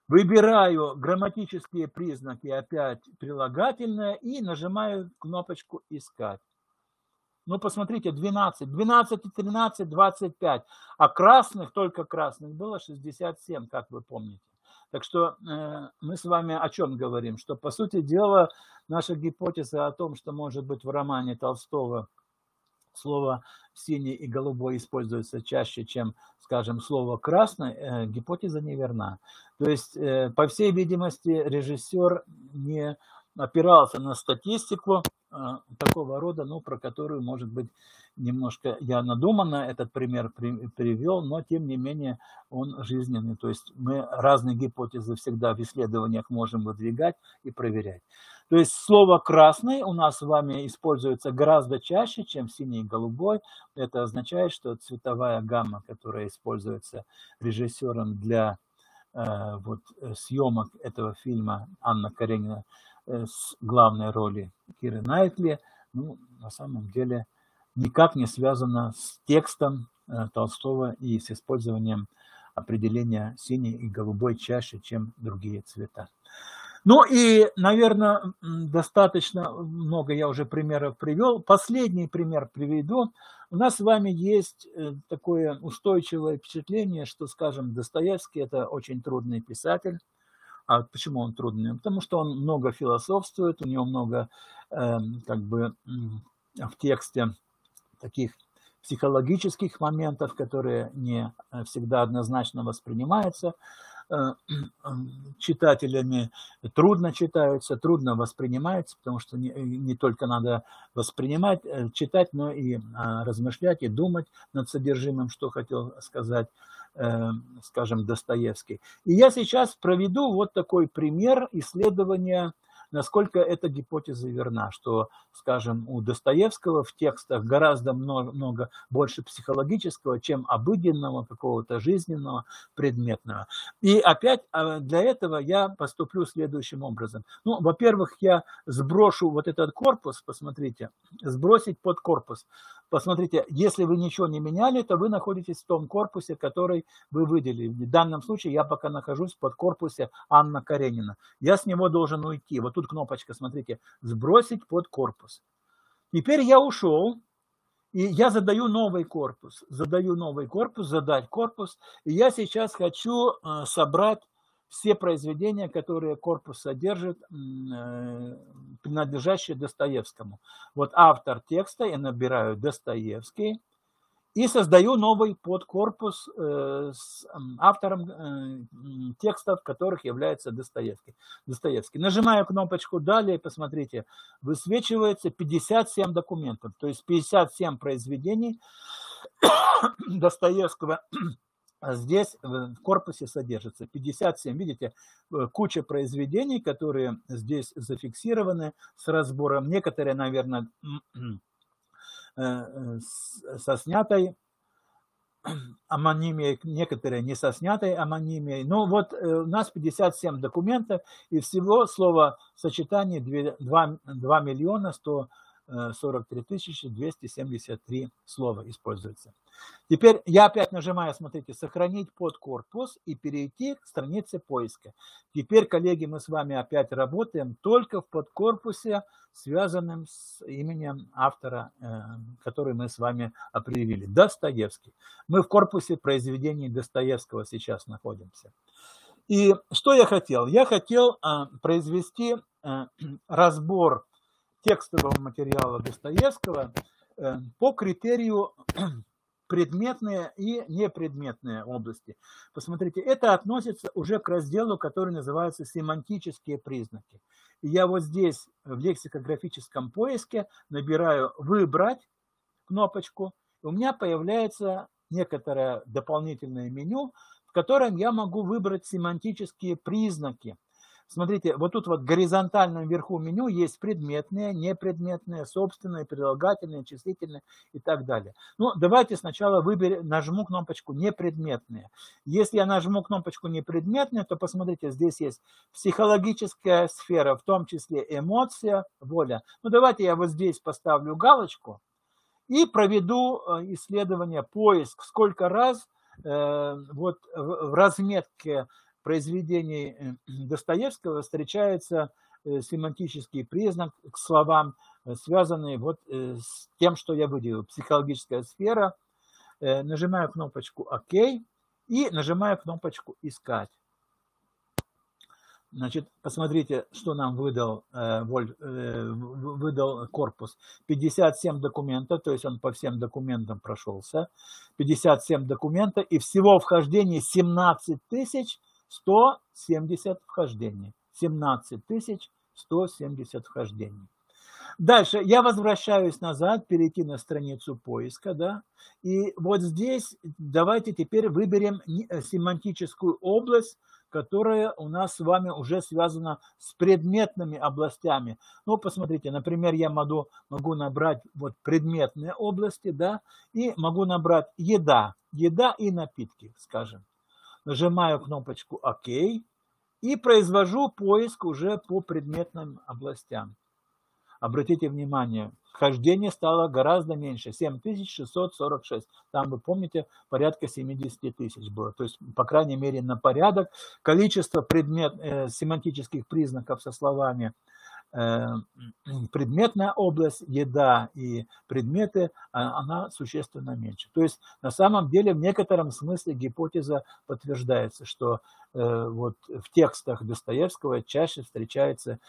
Выбираю грамматические признаки, опять прилагательное, и нажимаю кнопочку «Искать». Ну, посмотрите, 12, 12 и 13, 25. А красных, только красных было 67, как вы помните. Так что мы с вами о чем говорим? Что, по сути дела, наша гипотеза о том, что, может быть, в романе Толстого слово «синий» и «голубой» используется чаще, чем, скажем, слово «красный», гипотеза неверна. То есть, по всей видимости, режиссер не опирался на статистику такого рода, ну, про которую, может быть, немножко я надуманно этот пример привел, но, тем не менее, он жизненный. То есть мы разные гипотезы всегда в исследованиях можем выдвигать и проверять. То есть слово «красный» у нас с вами используется гораздо чаще, чем «синий» и «голубой». Это означает, что цветовая гамма, которая используется режиссером для вот, съемок этого фильма «Анна Каренина» с главной роли Киры Найтли, ну, на самом деле никак не связано с текстом Толстого и с использованием определения «синий» и «голубой» чаще, чем другие цвета. Ну и, наверное, достаточно много я уже примеров привел. Последний пример приведу. У нас с вами есть такое устойчивое впечатление, что, скажем, Достоевский – это очень трудный писатель. А почему он трудный? Потому что он много философствует, у него много как бы в тексте таких психологических моментов, которые не всегда однозначно воспринимаются читателями, трудно читаются, трудно воспринимаются, потому что не только надо воспринимать, читать, но и размышлять и думать над содержимым, что хотел сказать, скажем, Достоевский. И я сейчас проведу вот такой пример исследования, насколько эта гипотеза верна, что, скажем, у Достоевского в текстах гораздо много больше психологического, чем обыденного, какого-то жизненного, предметного. И опять для этого я поступлю следующим образом. Ну, во-первых, я сброшу вот этот корпус, посмотрите, сбросить под корпус. Посмотрите, если вы ничего не меняли, то вы находитесь в том корпусе, который вы выделили. В данном случае я пока нахожусь под корпусе Анна Каренина. Я с него должен уйти. Вот тут кнопочка, смотрите, сбросить под корпус. Теперь я ушел, и я задаю новый корпус. Задать корпус. И я сейчас хочу собрать все произведения, которые корпус содержит, принадлежащие Достоевскому. Вот автор текста, я набираю Достоевский и создаю новый подкорпус с автором текстов, которых является Достоевский. Нажимаю кнопочку «Далее», посмотрите, высвечивается 57 документов, то есть 57 произведений Достоевского. Здесь в корпусе содержится 57, видите, куча произведений, которые здесь зафиксированы с разбором. Некоторые, наверное, со снятой амонимией, некоторые не со снятой амонимией. Но вот у нас 57 документов, и всего словосочетаний 2 миллиона 100 43 273 слова используется. Теперь я опять нажимаю, смотрите, сохранить подкорпус и перейти к странице поиска. Теперь, коллеги, мы с вами опять работаем только в подкорпусе, связанном с именем автора, который мы с вами определили. Достоевский. Мы в корпусе произведений Достоевского сейчас находимся. И что я хотел? Я хотел произвести разбор текстового материала Достоевского по критерию предметные и непредметные области. Посмотрите, это относится уже к разделу, который называется «Семантические признаки». И я вот здесь в лексикографическом поиске набираю «Выбрать» кнопочку, и у меня появляется некоторое дополнительное меню, в котором я могу выбрать семантические признаки. Смотрите, вот тут вот в горизонтальном верху меню есть предметные, непредметные, собственные, прилагательные, числительные и так далее. Ну, давайте сначала нажму кнопочку «Непредметные». Если я нажму кнопочку «Непредметные», то посмотрите, здесь есть психологическая сфера, в том числе эмоция, воля. Ну, давайте я вот здесь поставлю галочку и проведу исследование, поиск, сколько раз вот в разметке произведений Достоевского встречается семантический признак к словам, связанный вот с тем, что я выделил. Психологическая сфера. Нажимаю кнопочку «Ок» и нажимаю кнопочку «Искать». Значит, посмотрите, что нам выдал корпус. 57 документов, то есть он по всем документам прошелся. 57 документов и всего вхождений 17 170 вхождений. 17 170 вхождений. Дальше я возвращаюсь назад, перейти на страницу поиска, да, и вот здесь давайте теперь выберем семантическую область, которая у нас с вами уже связана с предметными областями. Ну, посмотрите, например, я могу набрать вот предметные области, да, и могу набрать еда и напитки, скажем. Нажимаю кнопочку «Ок» и произвожу поиск уже по предметным областям. Обратите внимание, вхождение стало гораздо меньше, 7646. Там, вы помните, порядка 70 тысяч было. То есть, по крайней мере, на порядок. Количество семантических признаков со словами предметная область, еда и предметы, она существенно меньше. То есть, на самом деле, в некотором смысле гипотеза подтверждается, что вот в текстах Достоевского чаще встречаются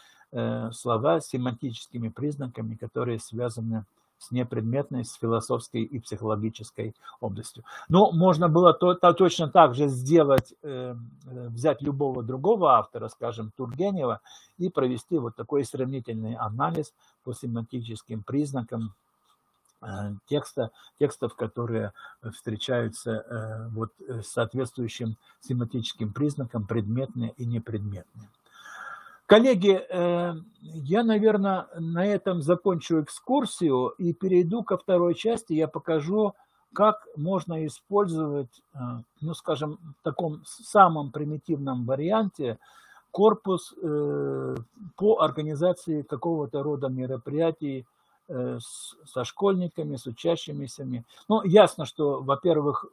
слова с семантическими признаками, которые связаны с непредметной, с философской и психологической областью. Но можно было точно так же сделать, взять любого другого автора, скажем, Тургенева, и провести вот такой сравнительный анализ по семантическим признакам текстов, которые встречаются вот с соответствующим семантическим признаком предметные и непредметные. Коллеги, я, наверное, на этом закончу экскурсию и перейду ко второй части. Я покажу, как можно использовать, ну, скажем, в таком самом примитивном варианте корпус по организации какого-то рода мероприятий со школьниками, с учащимися. Ну, ясно, что, во-первых,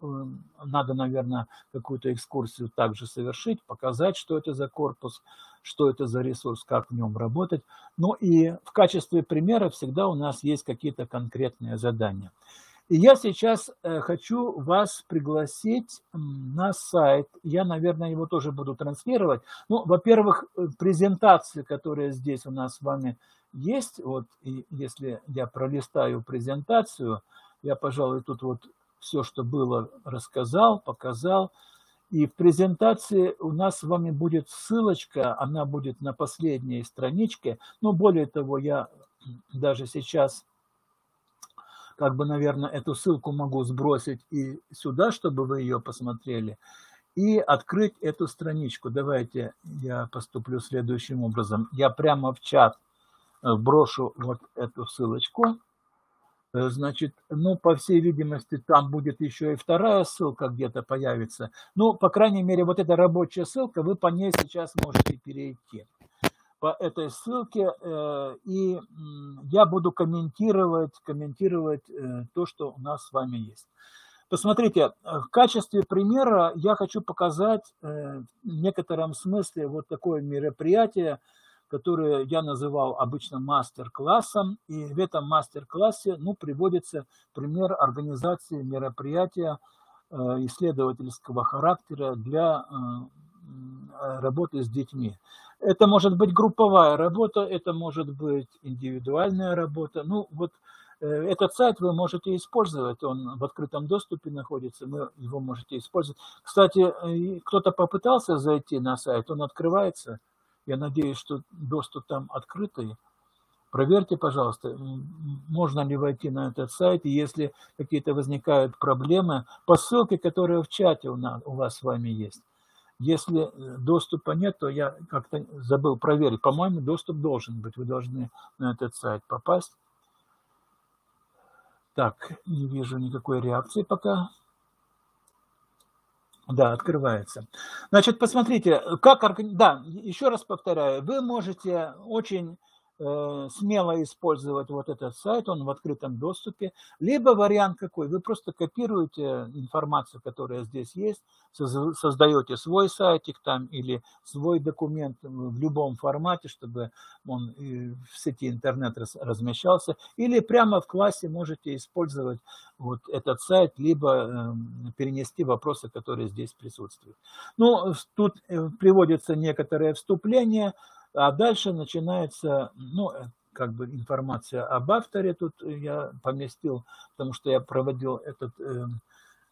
надо, наверное, какую-то экскурсию также совершить, показать, что это за корпус, что это за ресурс, как в нем работать. Ну и в качестве примера всегда у нас есть какие-то конкретные задания. И я сейчас хочу вас пригласить на сайт. Я, наверное, его тоже буду транслировать. Ну, во-первых, презентации, которые здесь у нас с вами есть. Вот, и если я пролистаю презентацию, я, пожалуй, тут вот все, что было, рассказал, показал. И в презентации у нас с вами будет ссылочка, она будет на последней страничке. Но более того, я даже сейчас, как бы, наверное, эту ссылку могу сбросить и сюда, чтобы вы ее посмотрели, и открыть эту страничку. Давайте я поступлю следующим образом. Я прямо в чат брошу вот эту ссылочку. Значит, ну, по всей видимости, там будет еще и вторая ссылка где-то появится. Ну, по крайней мере, вот эта рабочая ссылка, вы по ней сейчас можете перейти. по этой ссылке, и я буду комментировать то, что у нас с вами есть. Посмотрите, в качестве примера я хочу показать в некотором смысле вот такое мероприятие, которое я называл обычно мастер-классом, и в этом мастер-классе приводится пример организации мероприятия исследовательского характера для работы с детьми. Это может быть групповая работа, это может быть индивидуальная работа. Этот сайт вы можете использовать, он в открытом доступе находится, вы его можете использовать. Кстати, кто-то попытался зайти на сайт, он открывается. Я надеюсь, что доступ там открытый. Проверьте, пожалуйста, можно ли войти на этот сайт, и если какие-то возникают проблемы, по ссылке, которая в чате у вас с вами есть. Если доступа нет, то я как-то забыл проверить. По-моему, доступ должен быть, вы должны на этот сайт попасть. Так, не вижу никакой реакции пока. Да, открывается. Значит, посмотрите, да, еще раз повторяю, вы можете очень смело использовать вот этот сайт, он в открытом доступе. Либо вариант какой, вы просто копируете информацию, которая здесь есть, создаете свой сайтик там или свой документ в любом формате, чтобы он в сети интернет размещался, или прямо в классе можете использовать вот этот сайт, либо перенести вопросы, которые здесь присутствуют. Тут приводится некоторое вступление, а дальше начинается, информация об авторе. Тут я поместил, потому что я проводил этот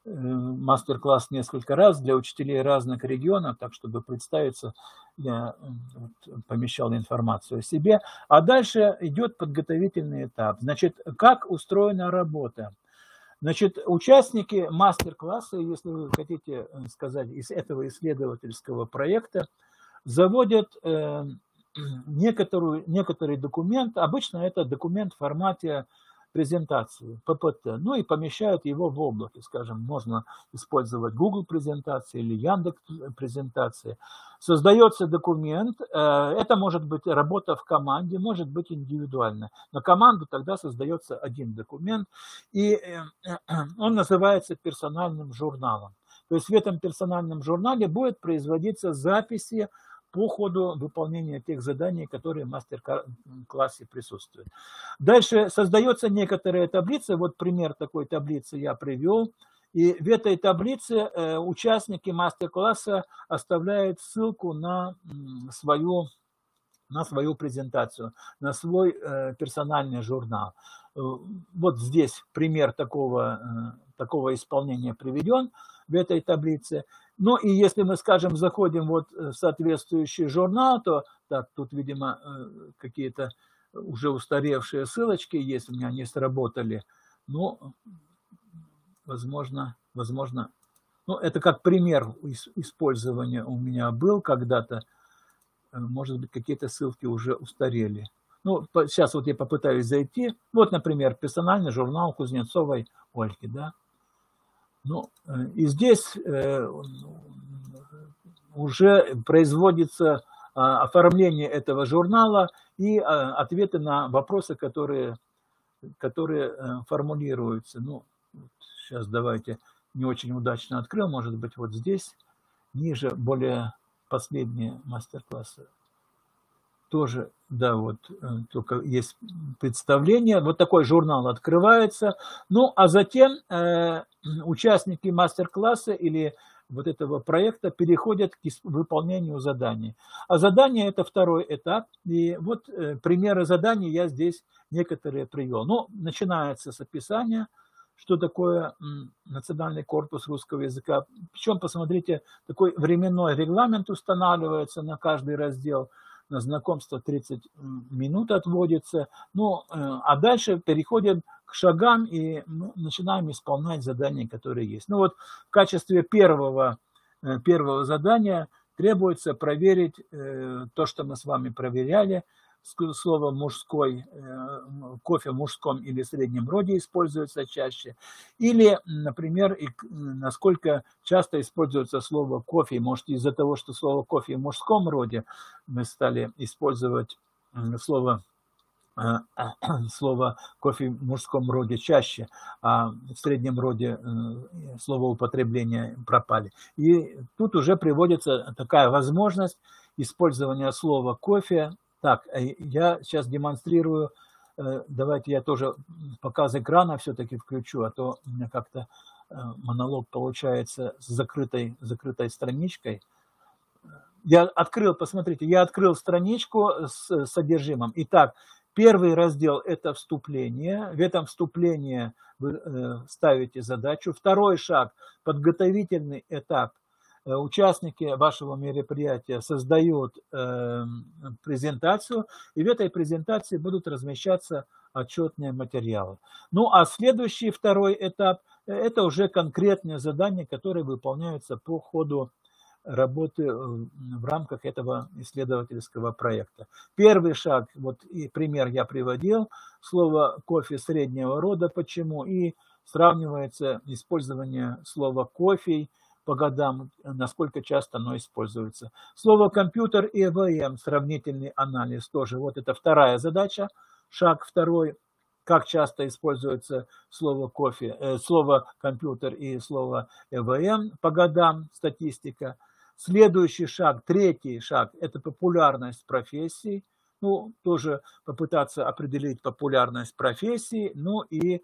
мастер-класс несколько раз для учителей разных регионов, так, чтобы представиться, я помещал информацию о себе. А дальше идет подготовительный этап. Значит, как устроена работа? Значит, участники мастер-класса, если вы хотите сказать, из этого исследовательского проекта, заводят некоторый документ, обычно это документ в формате презентации, ППТ, и помещают его в облаке, скажем, можно использовать Google презентации или Яндекс презентации. Создается документ, это может быть работа в команде, может быть индивидуально. На команду тогда создается один документ, и он называется персональным журналом. То есть в этом персональном журнале будет производиться записи по ходу выполнения тех заданий, которые в мастер-классе присутствуют. Дальше создается некоторая таблица. Вот пример такой таблицы я привел. И в этой таблице участники мастер-класса оставляют ссылку на свою презентацию, на свой персональный журнал. Вот здесь пример такого исполнения приведен в этой таблице. И если мы, скажем, заходим вот в соответствующий журнал, то так, тут, видимо, какие-то уже устаревшие ссылочки есть, у меня они сработали. Возможно, это как пример использования у меня был когда-то. Может быть, какие-то ссылки уже устарели. Сейчас вот я попытаюсь зайти. Вот, например, персональный журнал Кузнецовой Ольги, да. И здесь уже производится оформление этого журнала и ответы на вопросы, которые формулируются. Сейчас давайте, не очень удачно открыл, может быть, вот здесь, ниже, более последние мастер-классы. Тоже, да, вот только есть представление. Вот такой журнал открывается. А затем участники мастер-класса или вот этого проекта переходят к выполнению заданий. А задание – это второй этап. И вот примеры заданий я здесь некоторые привел. Начинается с описания, что такое Национальный корпус русского языка. Причем, посмотрите, такой временной регламент устанавливается на каждый раздел. На знакомство 30 минут отводится. А дальше переходим к шагам и начинаем исполнять задания, которые есть. В качестве первого задания требуется проверить то, что мы с вами проверяли. слово мужской, кофе в мужском или среднем роде используется чаще. Или, например, насколько часто используется слово кофе. Может, из-за того, что слово кофе в мужском роде, мы стали использовать слово кофе в мужском роде чаще, а в среднем роде словоупотребления пропали. И тут уже приводится такая возможность использования слова кофе. Так, я сейчас демонстрирую, давайте я тоже показ экрана все-таки включу, а то у меня как-то монолог получается с закрытой страничкой. Я открыл, посмотрите, я открыл страничку с содержимым. Итак, первый раздел – это вступление. В этом вступлении вы ставите задачу. Второй шаг – подготовительный этап. Участники вашего мероприятия создают презентацию, и в этой презентации будут размещаться отчетные материалы. Ну а следующий, второй этап – это уже конкретные задания, которые выполняются по ходу работы в рамках этого исследовательского проекта. Первый шаг, вот и пример я приводил, слово кофе среднего рода, почему, и сравнивается использование слова кофе по годам, насколько часто оно используется. Слово компьютер и ЭВМ, сравнительный анализ тоже. Вот это вторая задача, шаг второй. Как часто используется слово кофе, слово компьютер и слово ЭВМ по годам, статистика. Следующий шаг, третий шаг, это популярность профессий. Ну, тоже попытаться определить популярность профессии, ну и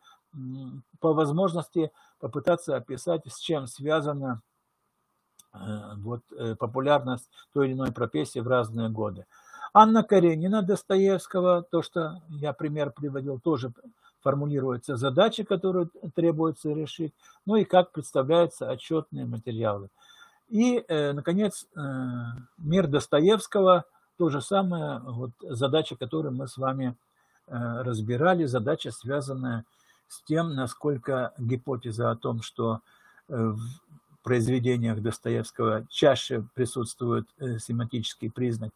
по возможности попытаться описать, с чем связана вот, популярность той или иной профессии в разные годы. Анна Каренина Достоевского, то, что я пример приводил, тоже формулируются задачи, которые требуется решить, ну и как представляются отчетные материалы. И, наконец, мир Достоевского, то же самое, вот, задача, которую мы с вами разбирали, задача, связанная с тем, насколько гипотеза о том, что в произведениях Достоевского чаще присутствует семантический признак,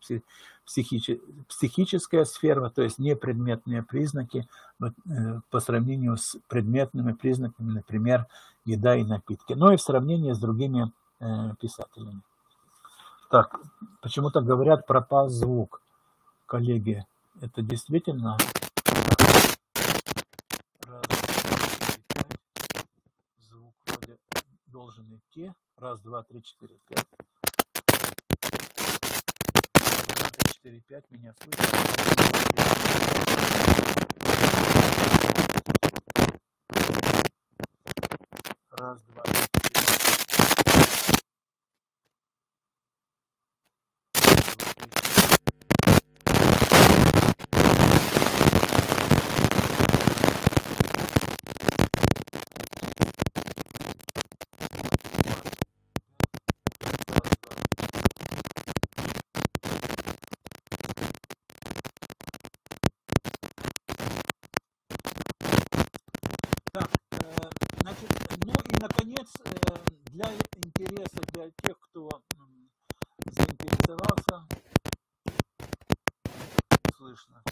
психическая сфера, то есть непредметные признаки по сравнению с предметными признаками, например, еда и напитки, но и в сравнении с другими писателями. Так, почему-то говорят, пропал звук. Коллеги, это действительно... Звук вроде должен идти. Раз, два, три, четыре, пять. Раз, два, три, четыре, пять. Меня слышно. Раз, два, три, четыре. Наконец, для интереса, для тех, кто заинтересовался, слышно.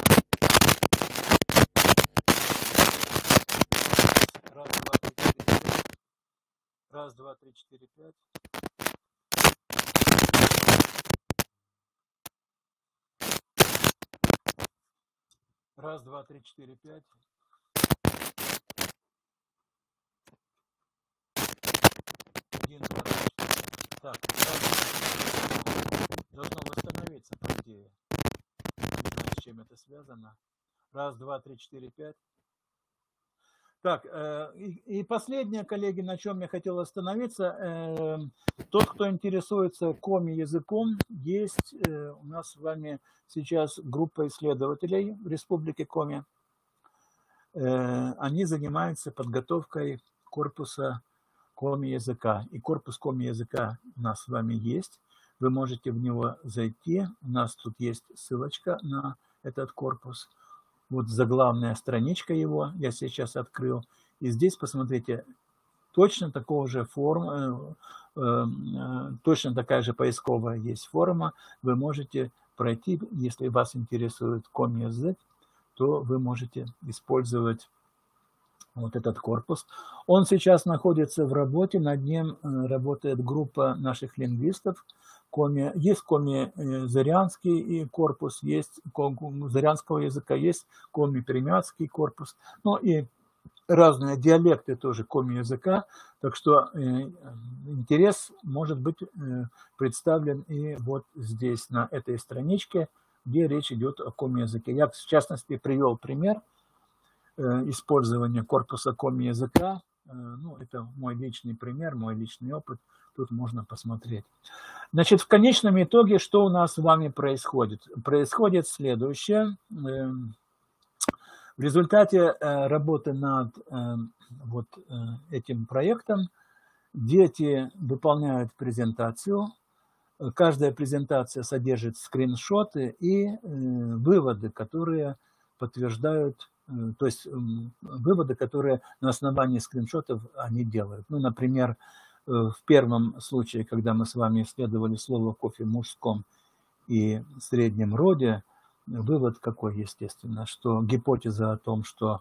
Раз, два, три, четыре, пять. Раз, два, три, четыре, пять. Один, два, три, четыре. Так, должно восстановиться, по идее. Не знаю, с чем это связано. Раз, два, три, четыре, пять. Так, и последнее, коллеги, на чем я хотел остановиться. Тот, кто интересуется коми языком, есть у нас с вами сейчас группа исследователей в Республике Коми. Они занимаются подготовкой корпуса коми языка. И корпус коми языка у нас с вами есть. Вы можете в него зайти. У нас тут есть ссылочка на этот корпус. Вот заглавная страничка его я сейчас открыл. И здесь, посмотрите, точно такого же точно такая же поисковая есть форма. Вы можете пройти. Если вас интересует COM-язык, то вы можете использовать вот этот корпус. Он сейчас находится в работе, над ним работает группа наших лингвистов. Есть коми-зарянский корпус, есть зарянского языка, есть коми-пермяцкий корпус, ну и разные диалекты тоже коми-языка, так что интерес может быть представлен и вот здесь, на этой страничке, где речь идет о коми-языке. Я, в частности, привел пример использования корпуса коми-языка. Ну, это мой личный пример, мой личный опыт. Тут можно посмотреть. Значит, в конечном итоге, что у нас с вами происходит? Происходит следующее. В результате работы над вот этим проектом дети выполняют презентацию. Каждая презентация содержит скриншоты и выводы, которые подтверждают, то есть выводы, которые на основании скриншотов они делают. Ну, например, в первом случае, когда мы с вами исследовали слово «кофе» в мужском и среднем роде, вывод какой, естественно, что гипотеза о том, что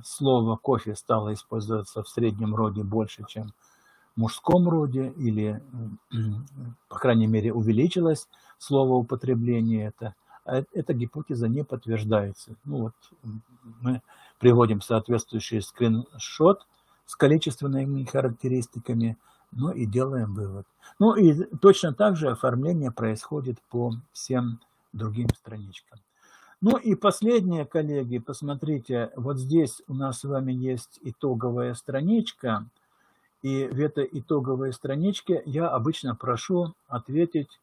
слово «кофе» стало использоваться в среднем роде больше, чем в мужском роде, или, по крайней мере, увеличилось словоупотребление, эта гипотеза не подтверждается. Ну вот мы приводим соответствующий скриншот с количественными характеристиками, ну и делаем вывод. Ну и точно так же оформление происходит по всем другим страничкам. Ну и последнее, коллеги, посмотрите, вот здесь у нас с вами есть итоговая страничка, и в этой итоговой страничке я обычно прошу ответить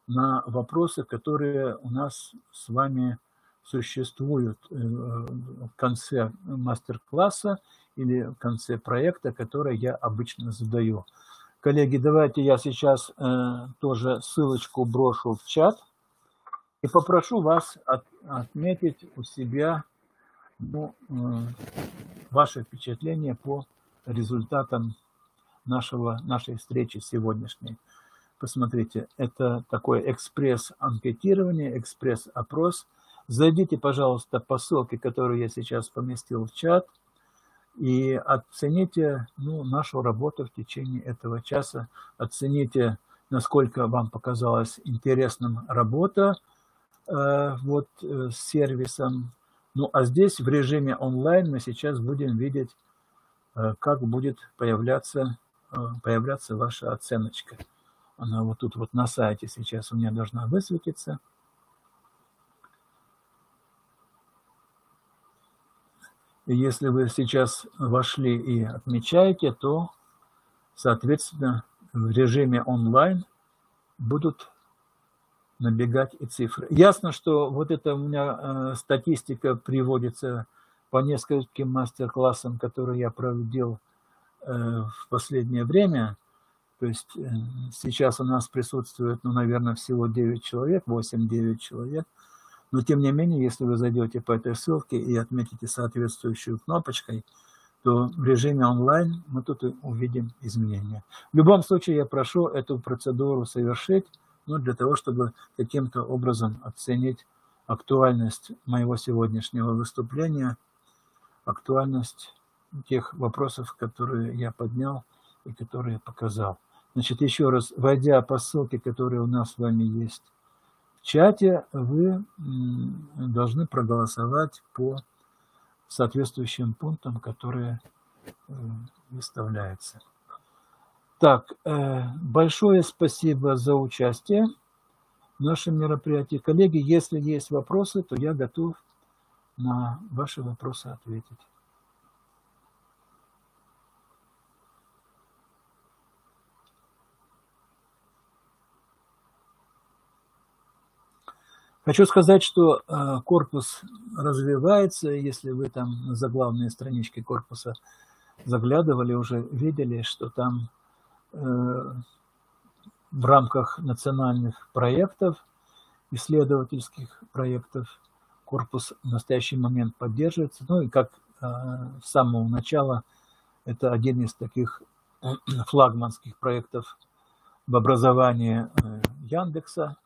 на вопросы, которые у нас с вами существуют в конце мастер-класса или в конце проекта, который я обычно задаю. Коллеги, давайте я сейчас тоже ссылочку брошу в чат и попрошу вас отметить у себя ваши впечатления по результатам нашей встречи сегодняшней. Посмотрите, это такое экспресс-анкетирование, экспресс-опрос. Зайдите, пожалуйста, по ссылке, которую я сейчас поместил в чат, и оцените нашу работу в течение этого часа. Оцените, насколько вам показалась интересным работа с сервисом. Ну, а здесь в режиме онлайн мы сейчас будем видеть, как будет появляться ваша оценочка. Она вот тут вот на сайте сейчас у меня должна высветиться. И если вы сейчас вошли и отмечаете, то, соответственно, в режиме онлайн будут набегать и цифры. Ясно, что вот это у меня статистика приводится по нескольким мастер-классам, которые я проводил в последнее время. То есть сейчас у нас присутствует, наверное, всего 9 человек, 8-9 человек. Но тем не менее, если вы зайдете по этой ссылке и отметите соответствующую кнопочкой, то в режиме онлайн мы тут увидим изменения. В любом случае, я прошу эту процедуру совершить, для того, чтобы каким-то образом оценить актуальность моего сегодняшнего выступления, актуальность тех вопросов, которые я поднял и которые показал. Значит, еще раз, войдя по ссылке, которая у нас с вами есть в чате, вы должны проголосовать по соответствующим пунктам, которые выставляются. Так, большое спасибо за участие в нашем мероприятии. Коллеги, если есть вопросы, то я готов на ваши вопросы ответить. Хочу сказать, что корпус развивается. Если вы там на заглавные странички корпуса заглядывали, уже видели, что там в рамках национальных проектов, исследовательских проектов, корпус в настоящий момент поддерживается. Ну и как с самого начала, это один из таких флагманских проектов в образовании Яндекса.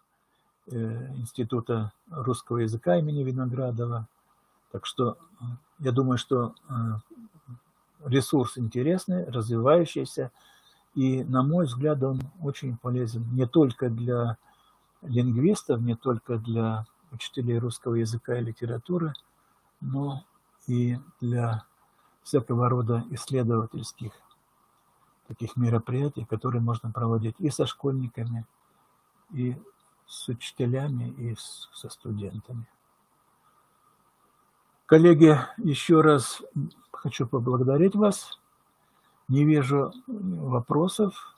Института русского языка имени Виноградова. Так что я думаю, что ресурс интересный, развивающийся, и, на мой взгляд, он очень полезен не только для лингвистов, не только для учителей русского языка и литературы, но и для всякого рода исследовательских таких мероприятий, которые можно проводить и со школьниками, и с учителями, и со студентами. Коллеги, еще раз хочу поблагодарить вас. Не вижу вопросов.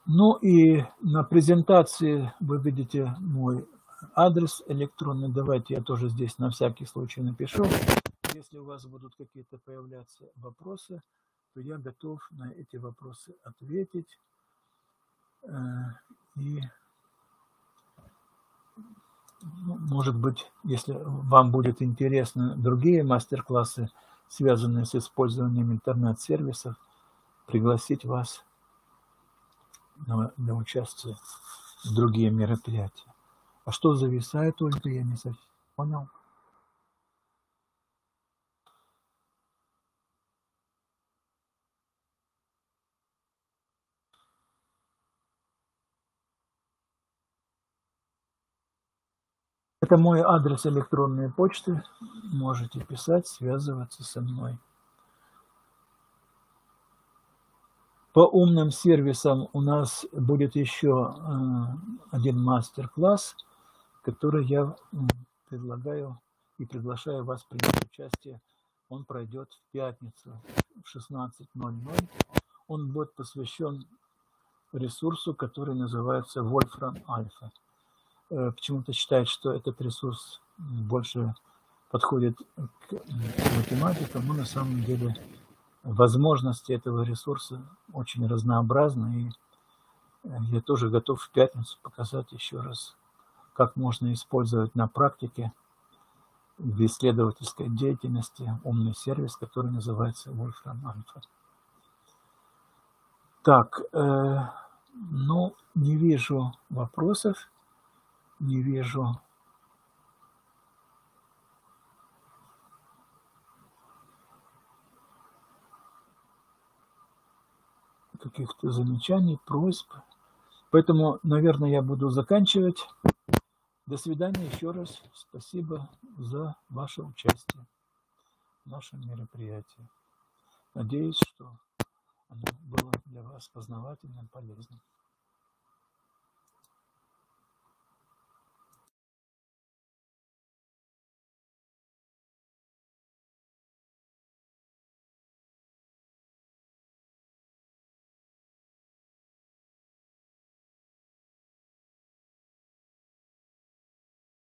Ну и на презентации вы видите мой адрес электронный. Давайте я тоже здесь на всякий случай напишу. Если у вас будут какие-то появляться вопросы, то я готов на эти вопросы ответить. И, может быть, если вам будет интересны другие мастер-классы, связанные с использованием интернет-сервисов, пригласить вас для участия в другие мероприятия. А что зависает, Ольга, я не совсем понял. Это мой адрес электронной почты. Можете писать, связываться со мной. По умным сервисам у нас будет еще один мастер-класс, который я предлагаю и приглашаю вас принять участие. Он пройдет в пятницу в 16:00. Он будет посвящен ресурсу, который называется Wolfram Alpha. Почему-то считают, что этот ресурс больше подходит к математикам, но на самом деле возможности этого ресурса очень разнообразны, и я тоже готов в пятницу показать еще раз, как можно использовать на практике в исследовательской деятельности умный сервис, который называется Wolfram Alpha. Так, ну, не вижу вопросов, не вижу каких-то замечаний, просьб. Поэтому, наверное, я буду заканчивать. До свидания еще раз. Спасибо за ваше участие в нашем мероприятии. Надеюсь, что оно было для вас познавательным, полезным.